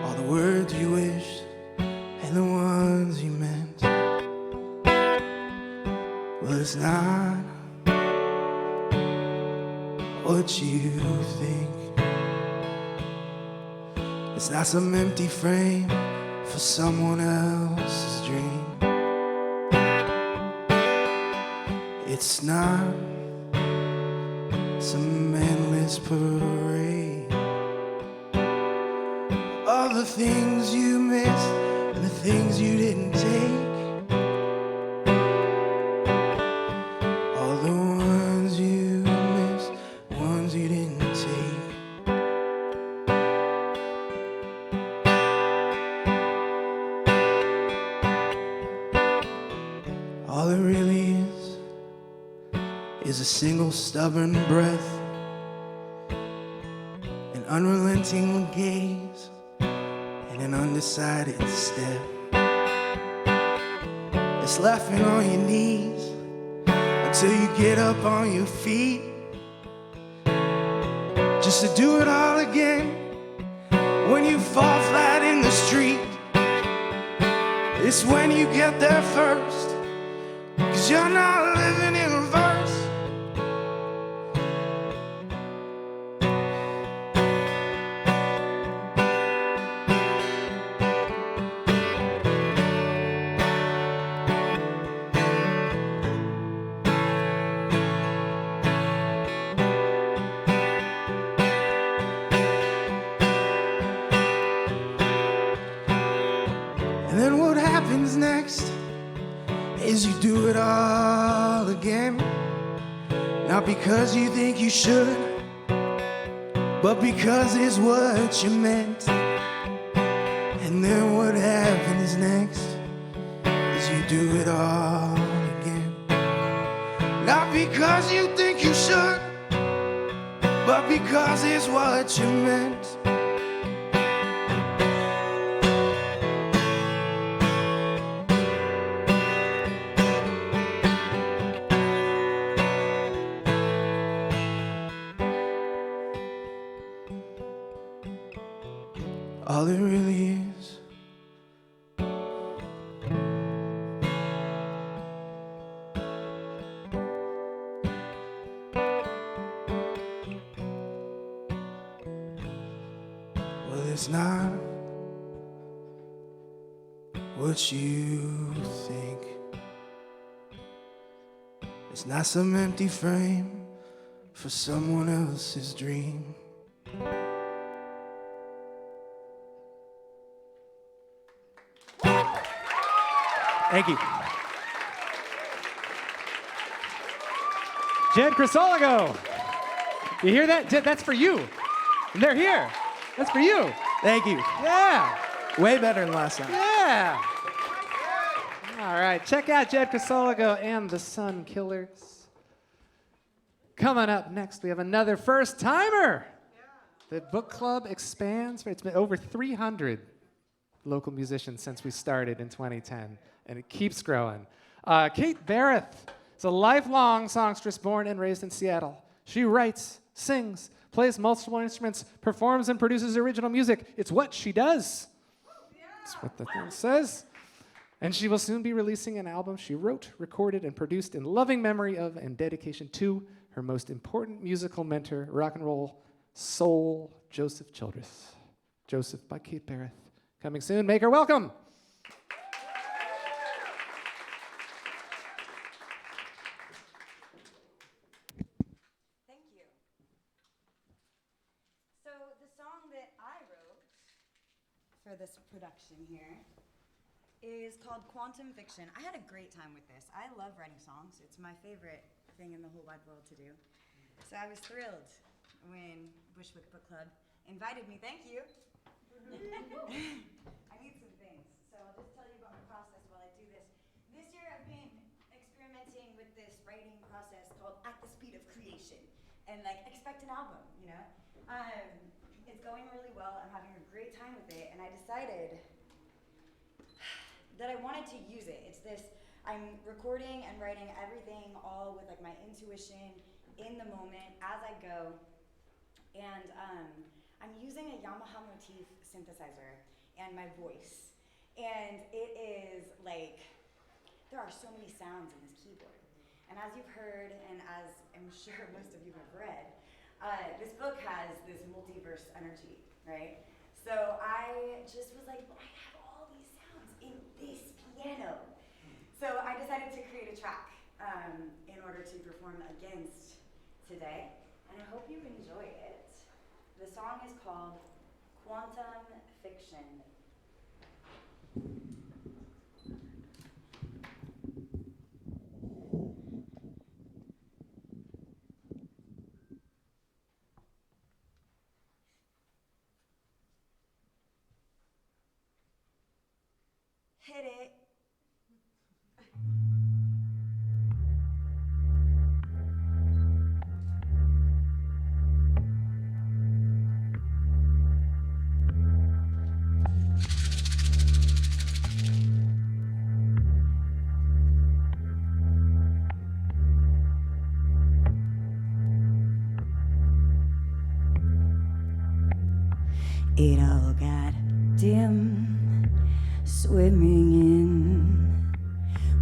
All the words you wished and the ones you meant. Well, it's not what you think. It's not some empty frame for someone else's dream. It's not some endless parade of the things you missed and the things you didn't take. A single stubborn breath, an unrelenting gaze, and an undecided step. It's laughing on your knees until you get up on your feet, just to do it all again when you fall flat in the street. It's when you get there first, 'cause you're not living in reverse. Not because you think you should, but because it's what you meant. And then what happens next is you do it all again. Not because you think you should, but because it's what you meant. All it really is Well, it's not what you think. It's not some empty frame for someone else's dream. Thank you. Jed Crisologo. You hear that? Jed, that's for you. And they're here. That's for you. Thank you. Yeah. Way better than last time. Yeah. All right. Check out Jed Crisologo and the Sun Killers. Coming up next, we have another first timer. The book club expands. It's been over 300 local musicians since we started in 2010, and it keeps growing. Kate Berreth is a lifelong songstress born and raised in Seattle. She writes, sings, plays multiple instruments, performs and produces original music. It's what she does. That's what the thing says. And she will soon be releasing an album she wrote, recorded, and produced in loving memory of and dedication to her most important musical mentor, rock and roll soul, Joseph Childress. Joseph by Kate Berreth. Coming soon. Make her welcome. Thank you. So the song that I wrote for this production here is called Quantum Fiction. I had a great time with this. I love writing songs. It's my favorite thing in the whole wide world to do. So I was thrilled when Bushwick Book Club invited me. Thank you. I need some things, so I'll just tell you about my process while I do this. This year I've been experimenting with this writing process called At the Speed of Creation, and like expect an album, you know? It's going really well. I'm having a great time with it, and I decided that I wanted to use it. It's this, I'm recording and writing everything all with like my intuition in the moment as I go, and I'm using a Yamaha Motif synthesizer and my voice. And it is like, there are so many sounds in this keyboard. And as you've heard, and as I'm sure most of you have read, this book has this multiverse energy, right? So I just was like, well, I have all these sounds in this piano. So I decided to create a track in order to perform against today. And I hope you enjoy it. The song is called Quantum Fiction. Hit it. It all got dim, swimming in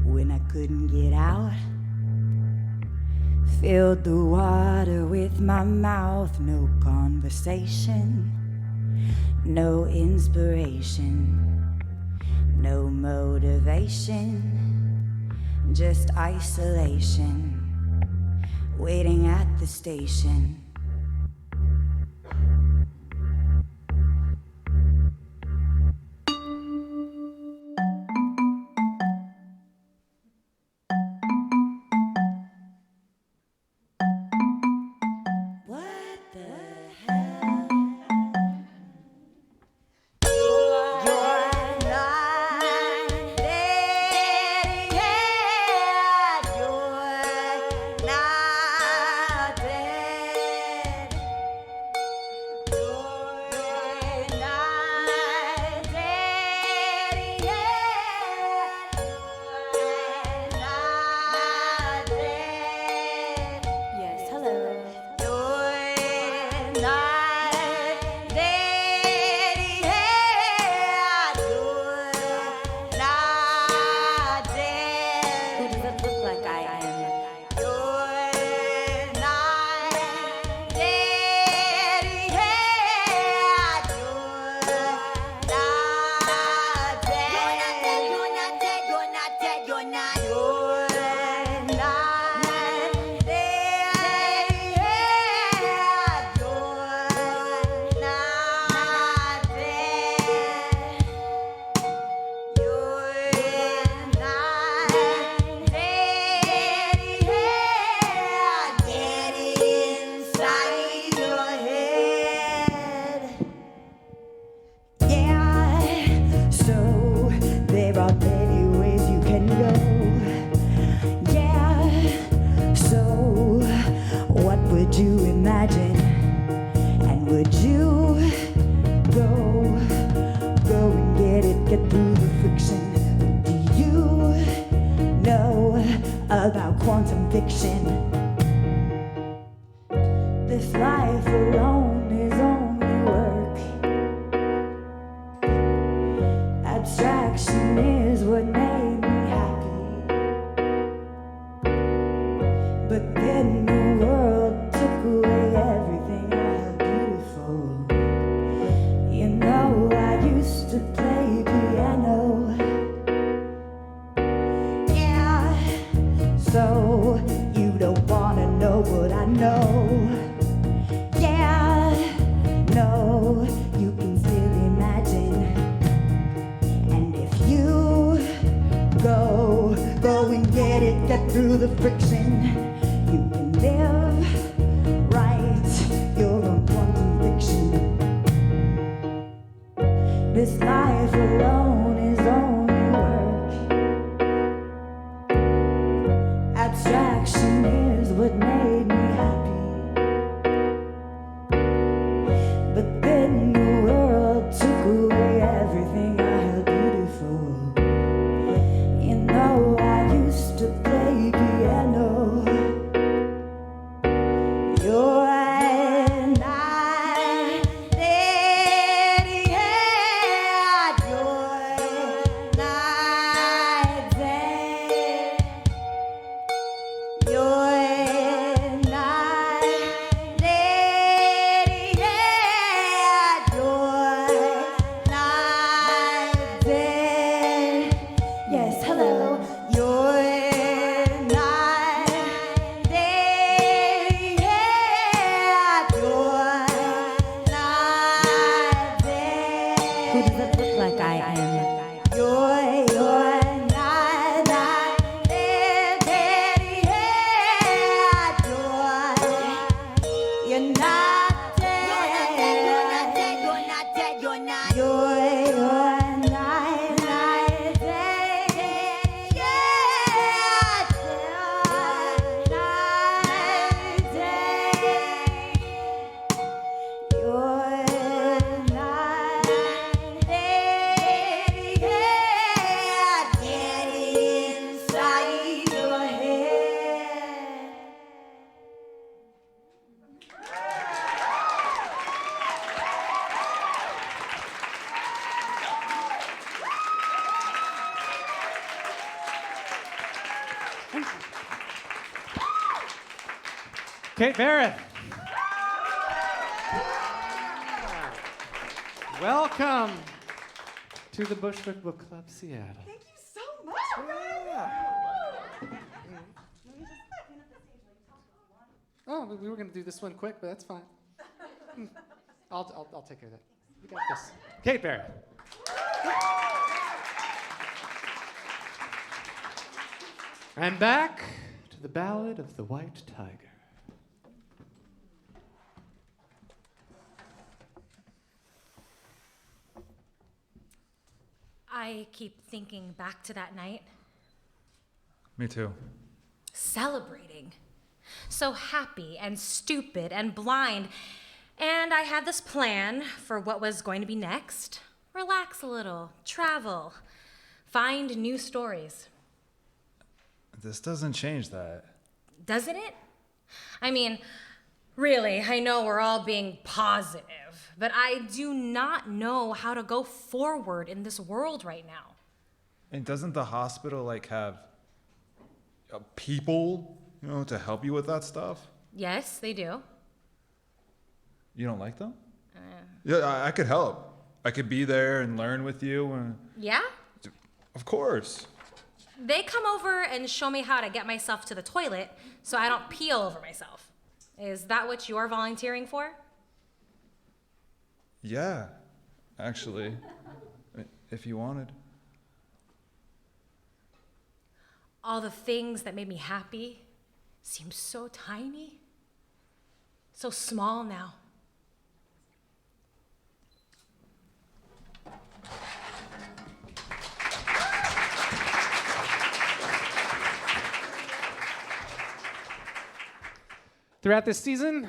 when I couldn't get out. Filled the water with my mouth, no conversation, no inspiration, no motivation, just isolation, waiting at the station. Not dead. Would you go and get it, get through the friction? Do you know about quantum fiction? This life alone is only work. Abstraction is what made me happy. But then the world took away everything I held beautiful. You know, I used to play piano. Yeah, so you don't wanna know what I know. Yeah, no, you can still imagine. And if you go and get it, get through the friction, you can live right your own quantum fiction. This life alone is only work. Abstraction is what made me happy. But then the world took away everything I held beautiful. You know, I used to play piano. You're and I did, yeah, you're and I did. You're and I did, yeah, you're and I did. Yes, hello. You're and I did, yeah, you're and I did. Who does it look like I am? You're and I did, yeah, you're not dead. You're not dead. You're not dead. You're not dead. You're and I did, yeah, you're and I did, yeah, get inside your head. Kate Berreth. Welcome to the Bushwick Book Club Seattle. Thank you so much. Oh, we were going to do this one quick, but that's fine. I'll take care of that. You got this. Kate Berreth. And back to the Ballad of the White Tiger. I keep thinking back to that night, Me too. celebrating. So happy and stupid and blind. And I had this plan for what was going to be next. Relax a little, travel, find new stories. This doesn't change that. Doesn't it? I mean, really, I know we're all being positive, but I do not know how to go forward in this world right now. And doesn't the hospital like have people, to help you with that stuff? Yes, they do. You don't like them? Yeah, I could help. I could be there and learn with you. And Yeah? of course. They come over and show me how to get myself to the toilet so I don't pee all over myself. Is that what you're volunteering for? Yeah, actually, if you wanted. All the things that made me happy seem so tiny, so small now. Throughout this season,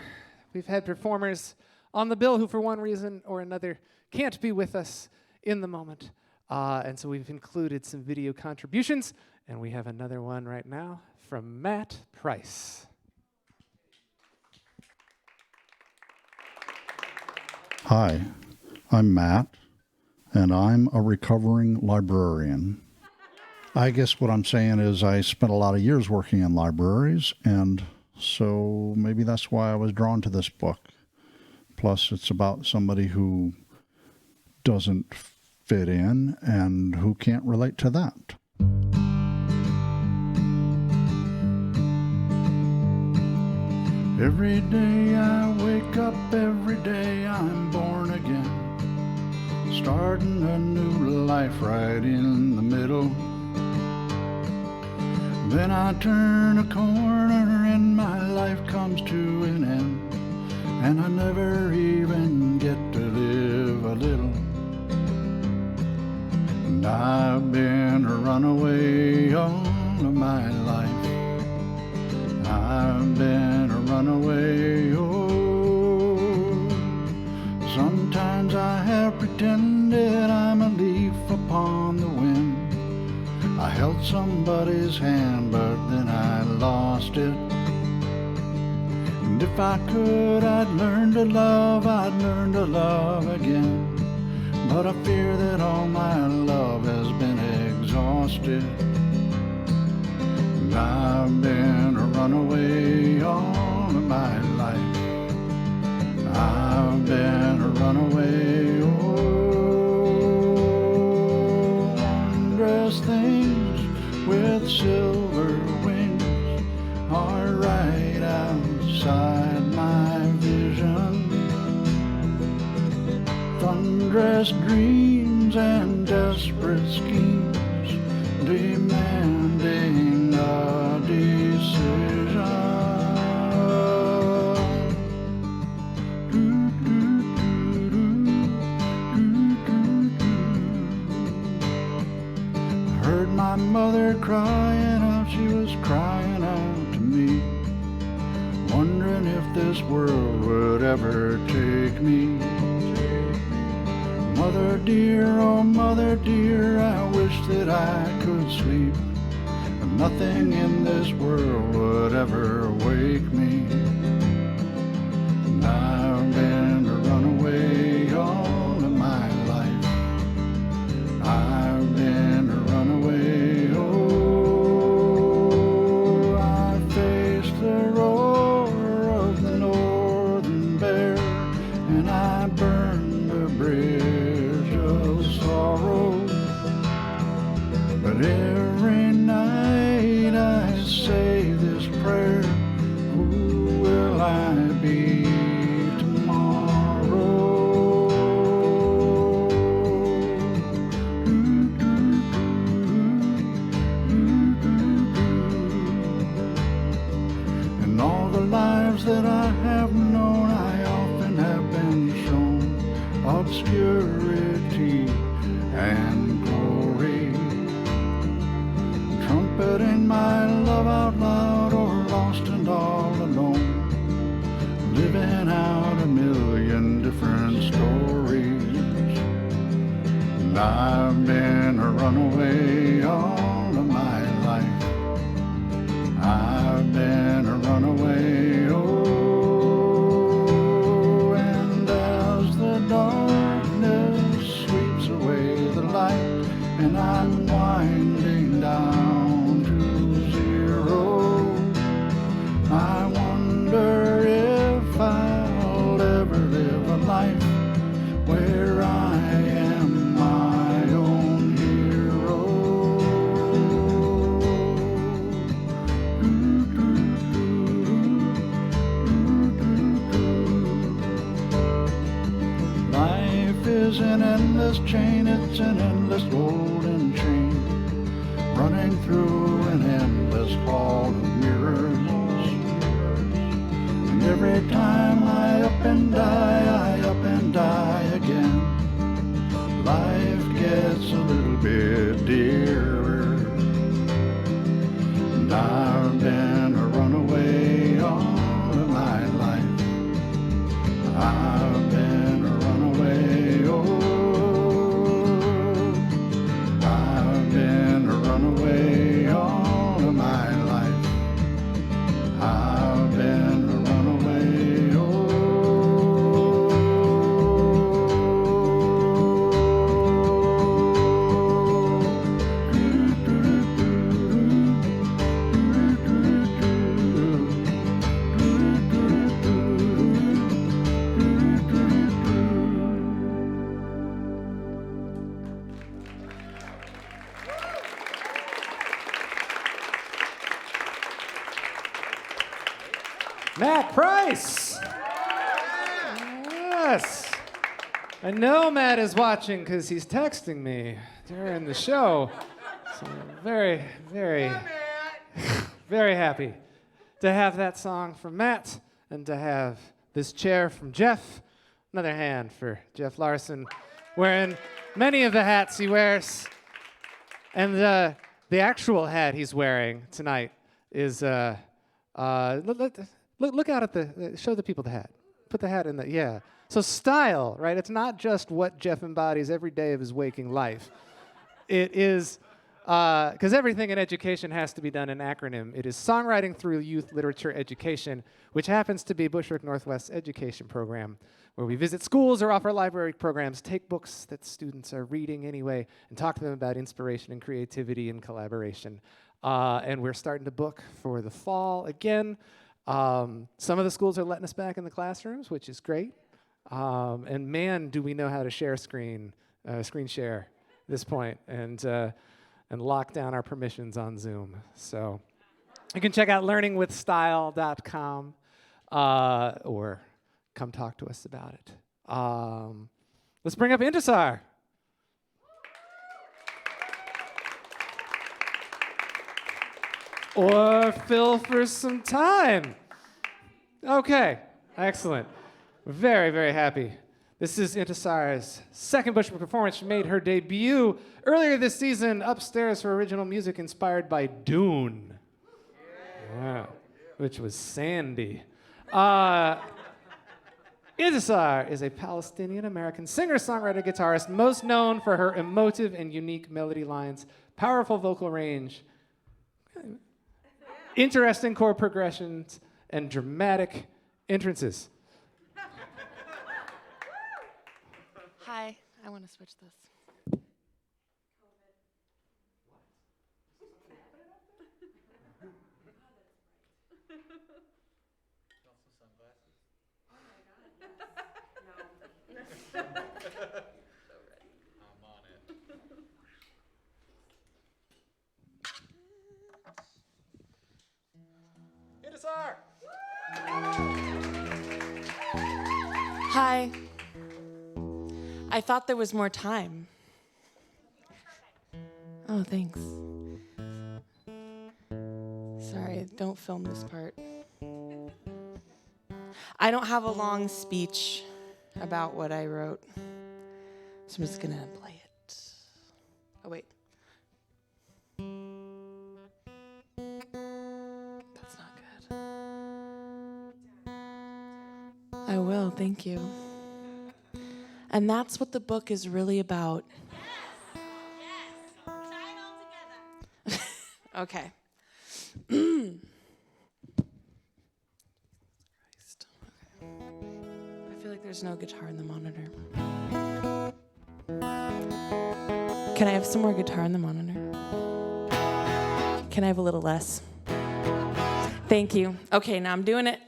we've had performers on the bill who, for one reason or another, can't be with us in the moment. And so we've included some video contributions, and we have another one right now from Matt Price. Hi, I'm Matt, and I'm a recovering librarian. I guess what I'm saying is I spent a lot of years working in libraries, and so maybe that's why I was drawn to this book. Plus, it's about somebody who doesn't fit in and who can't relate to that. Every day I wake up, every day I'm born again, starting a new life right in the middle. Then I turn a corner and my life comes to an end, and I never even get to live a little. And I've been a runaway all of my life. I've been a runaway, oh. Sometimes I have pretended I'm a leaf upon the wind. I held somebody's hand, but then I lost it. And if I could, I'd learn to love, I'd learn to love again. But I fear that all my love has been exhausted. And I've been a runaway all of my life. I've been a runaway, oh. Wondrous things with silver wings are right outside my vision. Thunderous dreams and desperate schemes demanding a decision. I heard my mother crying out, she was crying out to me, wondering if this world would ever take me. Mother dear, oh mother dear, I wish that I could sleep, but nothing in this world would ever wake me. And I've been a runaway all of my life. I've been a runaway, oh. I faced the roar of the northern bear, and I burned the bridge of sorrow. But every night I say this prayer, who will I be tomorrow? In all the lives that I have known, I often have been shown obscurity and glory, trumpeting my love out loud, or lost and all alone, living out a million different stories. And I've been a runaway all of my life. I've been a runaway, oh. And as the darkness sweeps away the light, and I'm winding down to zero, I wonder if I'll ever live a life where I am my own hero. Life is an endless chain, it's an endless golden chain, running through an endless hall of mirrors. And every time I up and die again, life gets a little bit dearer. And I've been a runaway all of my life. I've Matt Price. Yes. I know Matt is watching because he's texting me during the show. So I'm very, very, very happy to have that song from Matt and to have this chair from Jeff. Another hand for Jeff Larson, wearing many of the hats he wears. And the actual hat he's wearing tonight is, look out at show the people the hat. Put the hat in the, yeah. So style, right? It's not just what Jeff embodies every day of his waking life. It is, because everything in education has to be done in acronym. It is Songwriting Through Youth Literature Education, which happens to be Bushwick Northwest's education program, where we visit schools or offer library programs, take books that students are reading anyway, and talk to them about inspiration and creativity and collaboration. And we're starting to book for the fall again. Some of the schools are letting us back in the classrooms, which is great. And man, do we know how to share screen share at this point, and lock down our permissions on Zoom. So you can check out learningwithstyle.com or come talk to us about it. Let's bring up Intisaar. Or fill for some time. Okay, excellent. Very, very happy. This is Intisaar's second Bushwick performance. She made her debut earlier this season upstairs for original music inspired by Dune. Yeah, which was Sandy. Intisaar is a Palestinian-American singer-songwriter, guitarist, most known for her emotive and unique melody lines, powerful vocal range, interesting chord progressions, and dramatic entrances. Hi, I want to switch this. Intisaar! Hi. I thought there was more time. Oh, thanks. Sorry, don't film this part. I don't have a long speech about what I wrote, so I'm just gonna play it. Oh, wait. That's not good. I will, thank you. And that's what the book is really about. Yes. Try it all together. Okay. Christ. Okay. I feel like there's no guitar in the monitor. Can I have some more guitar in the monitor? Can I have a little less? Thank you. Okay, now I'm doing it.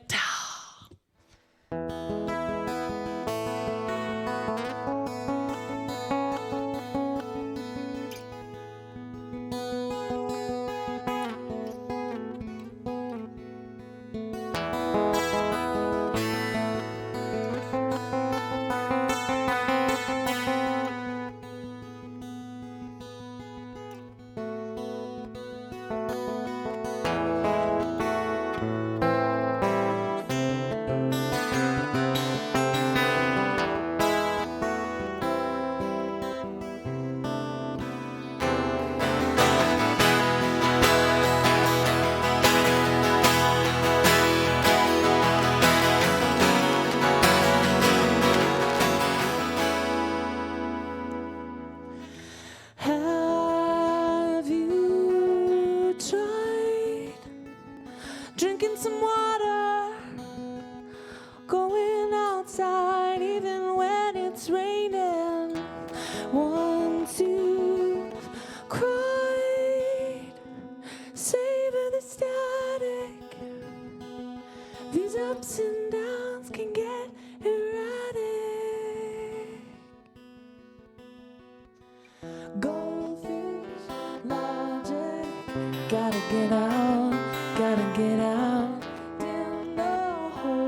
Gotta get out, down the hole.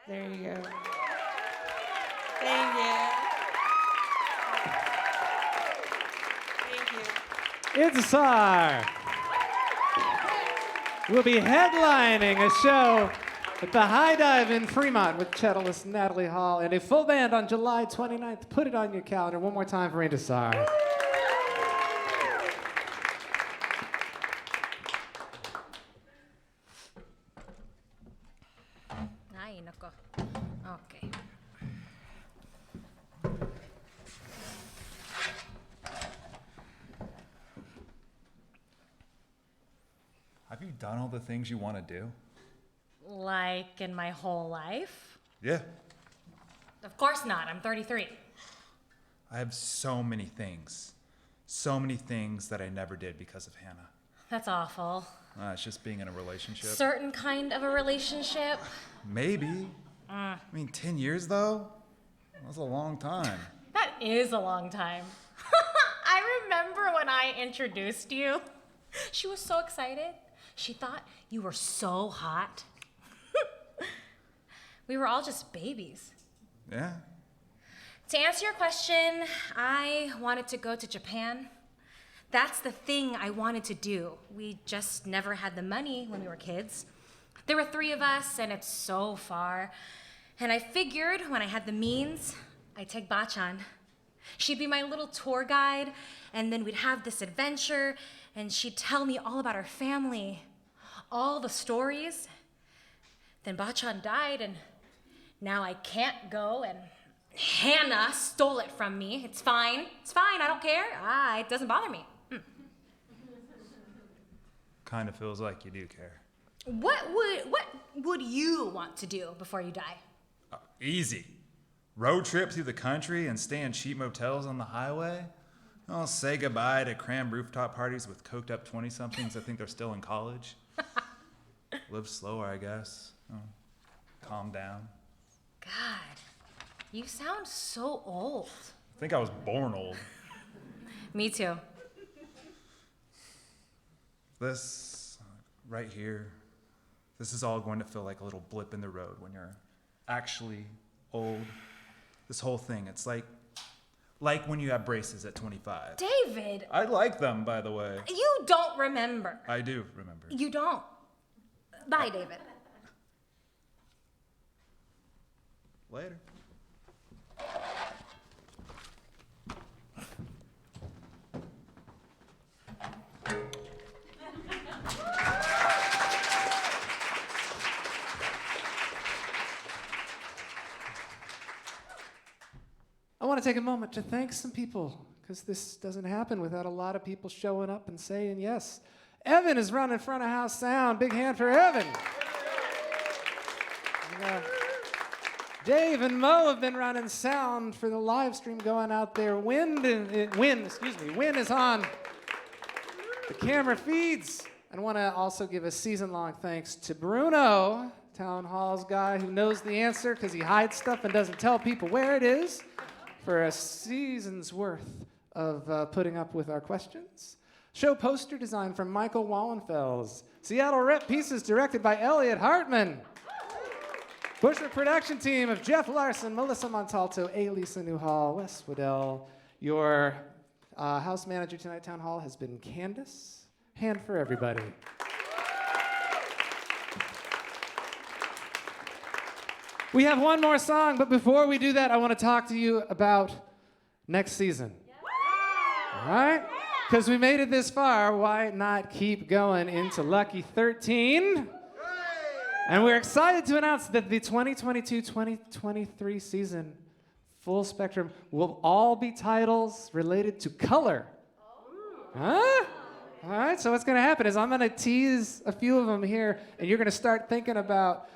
There you go. Thank you. Thank you. Intisaar will be headlining a show at the Hyde in Fremont with cellist Natalie Hall and a full band on July 29th. Put it on your calendar one more time for Intisaar. Ay, nako. Okay. Have you done all the things you want to do? Like in my whole life? Yeah. Of course not. I'm 33. I have so many things. So many things that I never did because of Hannah. That's awful. It's just being in a relationship. Certain kind of a relationship? Maybe. I mean, 10 years though? That's a long time. That is a long time. I remember when I introduced you. She was so excited. She thought you were so hot. We were all just babies. Yeah. To answer your question, I wanted to go to Japan. That's the thing I wanted to do. We just never had the money when we were kids. There were 3 of us, and it's so far. And I figured when I had the means, I'd take Bachan. She'd be my little tour guide, and then we'd have this adventure, and she'd tell me all about her family, all the stories. Then Bachan died, and now I can't go, and Hannah stole it from me. It's fine. It's fine. I don't care. It doesn't bother me. Kind of feels like you do care. What would you want to do before you die? Easy. Road trip through the country and stay in cheap motels on the highway. I'll say goodbye to crammed rooftop parties with coked up 20-somethings that think they're still in college. Live slower, I guess. Calm down. God, you sound so old. I think I was born old. Me too. This, right here, this is all going to feel like a little blip in the road when you're actually old. This whole thing, it's like when you have braces at 25. David! I like them, by the way. You don't remember. I do remember. You don't. Bye, David. Later. I want to take a moment to thank some people, because this doesn't happen without a lot of people showing up and saying yes. Evan is running front of house sound. Big hand for Evan. Dave and Mo have been running sound for the live stream going out there. Wynne is on the camera feeds. And I want to also give a season-long thanks to Bruno, Town Hall's guy who knows the answer because he hides stuff and doesn't tell people where it is, for a season's worth of putting up with our questions. Show poster design from Michael Wallenfels. Seattle rep pieces directed by Elliot Hartman. Bushwick production team of Jeff Larson, Melissa Montalto, A. Lisa Newhall, Wes Weddell. Your house manager tonight, Town Hall, has been Candace. Hand for everybody. We have one more song, but before we do that, I want to talk to you about next season. All right? Because we made it this far, why not keep going into Lucky 13? And we're excited to announce that the 2022-2023 season, full spectrum, will all be titles related to color. Huh? All right, so what's going to happen is I'm going to tease a few of them here, and you're going to start thinking about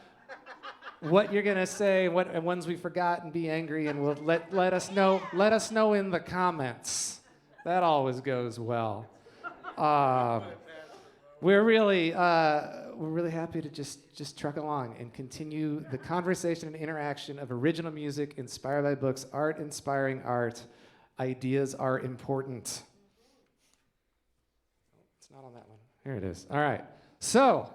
what you're going to say, what ones we forgot, and be angry, and we'll let us know in the comments. That always goes well. We're really happy to just truck along and continue the conversation and interaction of original music inspired by books, art inspiring art. Ideas are important. It's not on that one. Here it is. All right. So,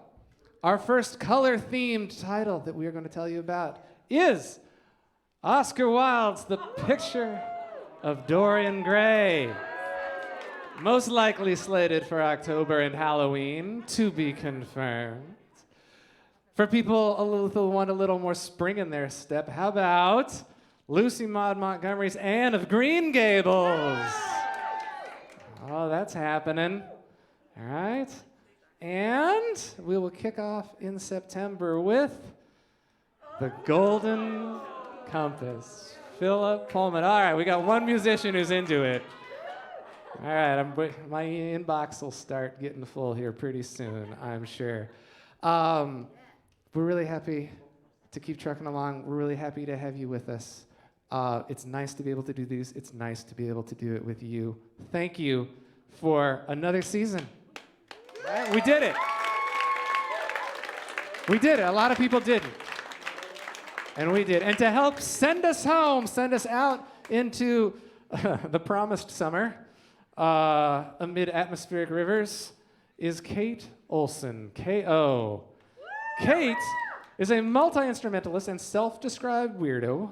our first color-themed title that we are going to tell you about is Oscar Wilde's The Picture of Dorian Gray. Most likely slated for October and Halloween, to be confirmed. For people who want a little more spring in their step, how about Lucy Maud Montgomery's Anne of Green Gables? Oh, that's happening. All right. And we will kick off in September with The Golden Compass. Philip Pullman. All right, we got one musician who's into it. All right, my inbox will start getting full here pretty soon, I'm sure. We're really happy to keep trucking along. We're really happy to have you with us. It's nice to be able to do these. It's nice to be able to do it with you. Thank you for another season. Right? We did it. We did it. A lot of people didn't. And we did. And to help send us home, send us out into the promised summer, amid atmospheric rivers, is Kate Olson, K.O. Kate is a multi-instrumentalist and self-described weirdo.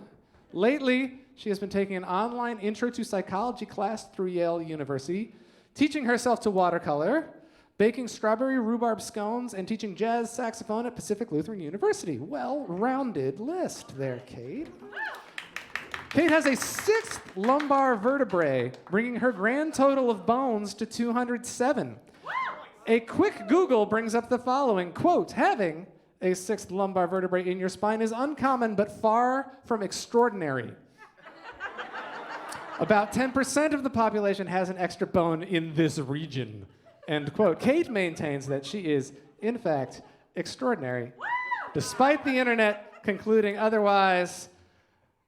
Lately, she has been taking an online intro to psychology class through Yale University, teaching herself to watercolor, baking strawberry rhubarb scones, and teaching jazz saxophone at Pacific Lutheran University. Well-rounded list there, Kate. Kate has a 6th lumbar vertebrae, bringing her grand total of bones to 207. A quick Google brings up the following, quote, having a 6th lumbar vertebrae in your spine is uncommon but far from extraordinary. About 10% of the population has an extra bone in this region, end quote. Kate maintains that she is, in fact, extraordinary. Despite the internet concluding otherwise,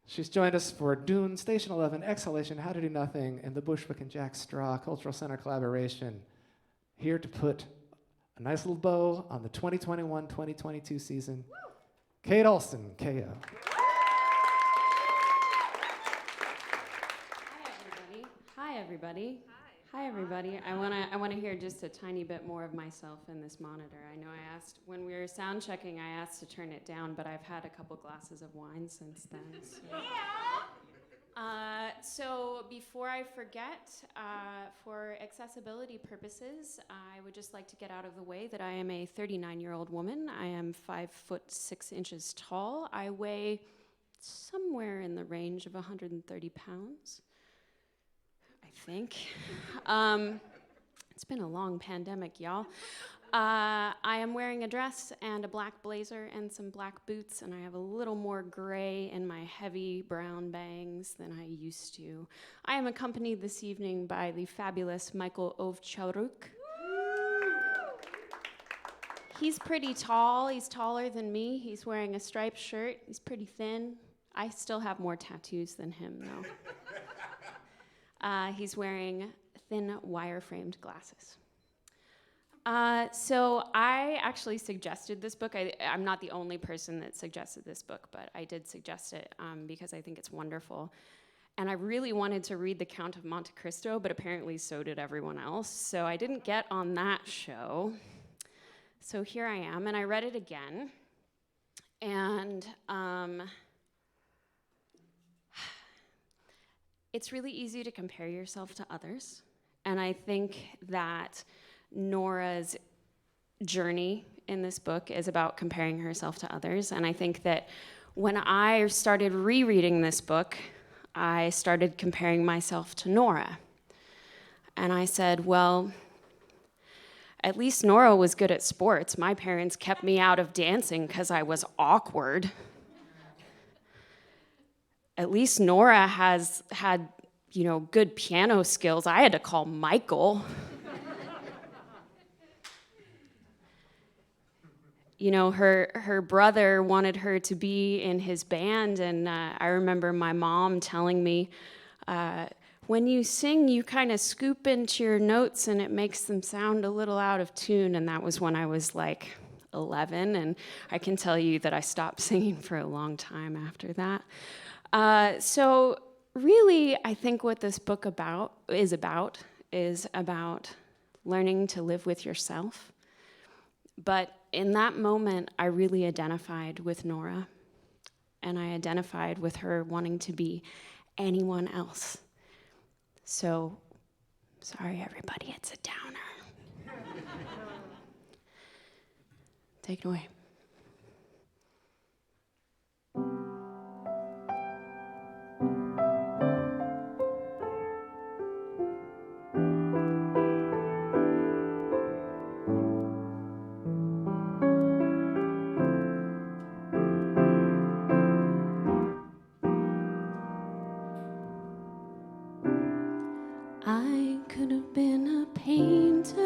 she's joined us for Dune, Station 11, Exhalation, How to Do Nothing, and the Bushwick and Jack Straw Cultural Center collaboration. Here to put a nice little bow on the 2021-2022 season. Kate Olson, K.O. Hi, everybody. Hi, everybody. I want to hear just a tiny bit more of myself in this monitor. I know I asked, when we were sound checking, I asked to turn it down, but I've had a couple glasses of wine since then. So before I forget, for accessibility purposes, I would just like to get out of the way that I am a 39-year-old woman. I am 5'6" tall. I weigh somewhere in the range of 130 pounds. I think. It's been a long pandemic, y'all. I am wearing a dress and a black blazer and some black boots, and I have a little more gray in my heavy brown bangs than I used to. I am accompanied this evening by the fabulous Michael Ovcharuk. He's pretty tall. He's taller than me. He's wearing a striped shirt. He's pretty thin. I still have more tattoos than him, though. He's wearing thin wire-framed glasses. So I actually suggested this book. I'm not the only person that suggested this book, but I did suggest it because I think it's wonderful. And I really wanted to read The Count of Monte Cristo, but apparently so did everyone else. So I didn't get on that show. So here I am, and I read it again. And it's really easy to compare yourself to others. And I think that Nora's journey in this book is about comparing herself to others. And I think that when I started rereading this book, I started comparing myself to Nora. And I said, well, at least Nora was good at sports. My parents kept me out of dancing because I was awkward. At least Nora has had, good piano skills. I had to call Michael. her brother wanted her to be in his band, and I remember my mom telling me, when you sing, you kind of scoop into your notes and it makes them sound a little out of tune, and that was when I was like 11, and I can tell you that I stopped singing for a long time after that. So really, I think what this book is about learning to live with yourself. But in that moment, I really identified with Nora, and I identified with her wanting to be anyone else. So, sorry everybody, it's a downer. Take it away. I could have been a painter.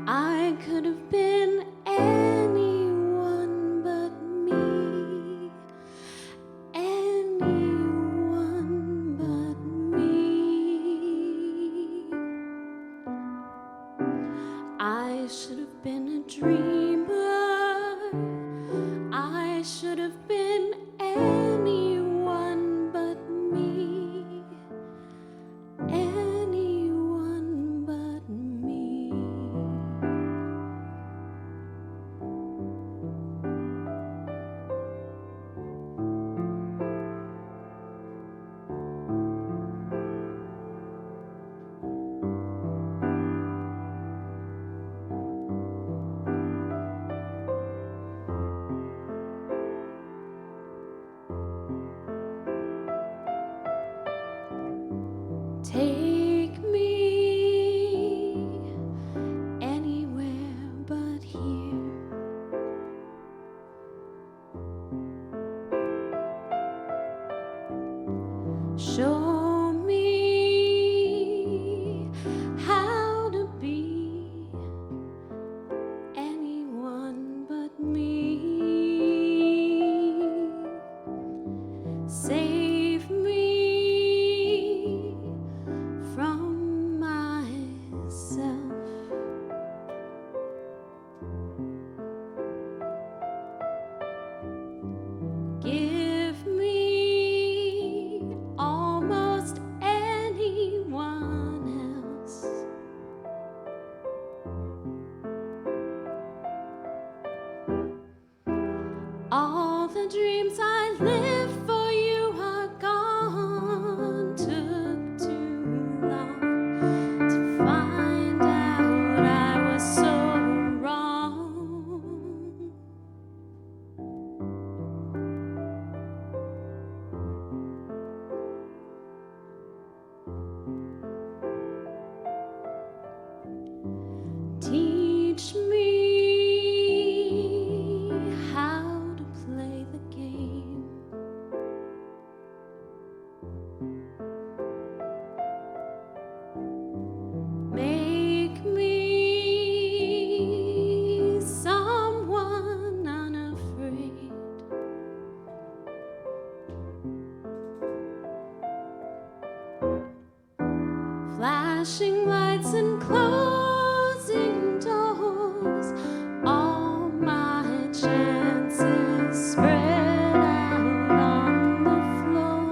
I could have been anyone but me. Anyone but me. I should have been a dreamer. I should have been anyone but me. Anyone but me. Take me anywhere but here. Show me how to be anyone but me. Save me from myself. Give me almost anyone else. All the dreams I lived for you are gone. Took too long to find out I was so wrong. Teach me how to play the game. Make me someone unafraid. Flashing lights and closing doors. All my chances spread out on the floor.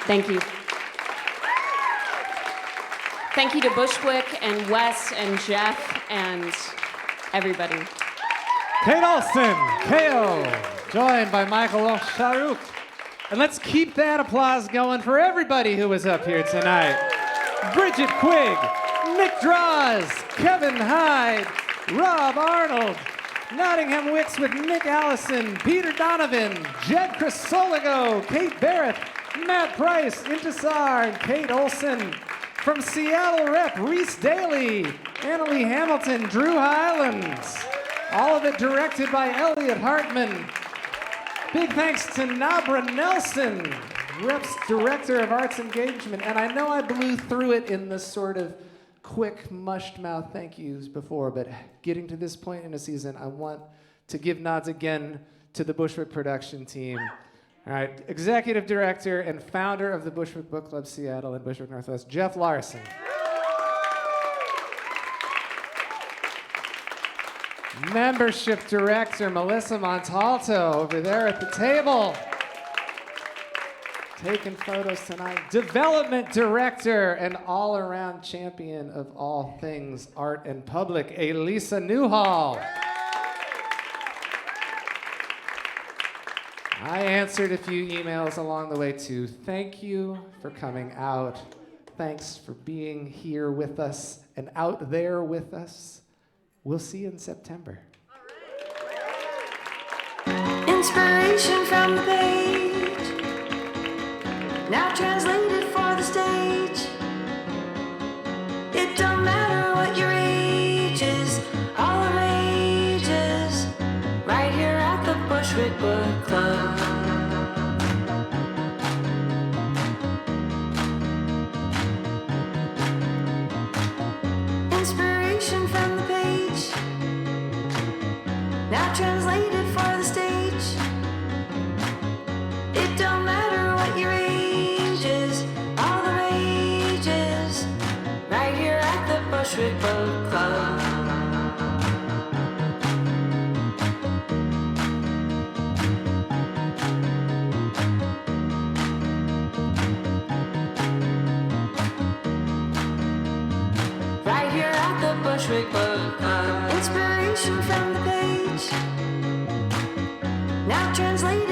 Thank you. Thank you to Bushwick and Wes and Jeff and everybody. Kate Olson, KO, joined by Michael Sharouk. And let's keep that applause going for everybody who was up here tonight. Bridget Quigg, Nick Droz, Kevin Hyde, Rob Arnold, Nottingham Wicks with Nick Allison, Peter Donovan, Jed Crisologo, Kate Berreth, Matt Price, Intisaar, and Kate Olson. From Seattle rep, Rhys Daly, Annelih Hamilton, Drew Highlands. All of it directed by Elliot Hartman. Big thanks to Nabra Nelson, Rep's Director of Arts Engagement. And I know I blew through it in the sort of quick, mushed mouth thank yous before, but getting to this point in the season, I want to give nods again to the Bushwick production team. All right, Executive Director and founder of the Bushwick Book Club Seattle and Bushwick Northwest, Jeff Larson. Membership Director, Melissa Montalto, over there at the table. Taking photos tonight. Development Director and all-around champion of all things art and public, Elisa Newhall. I answered a few emails along the way too. Thank you for coming out. Thanks for being here with us and out there with us. We'll see you in September. Inspiration from the page, now translated for the stage. It don't matter what your age is, all the ages, right here at the Bushwick Book Club. Inspiration from the page, now translated for the stage. It don't matter what your age is, all the ages, right here at the Bushwick Book Club. Right here at the Bushwick Book Club. Inspiration from the page, now translated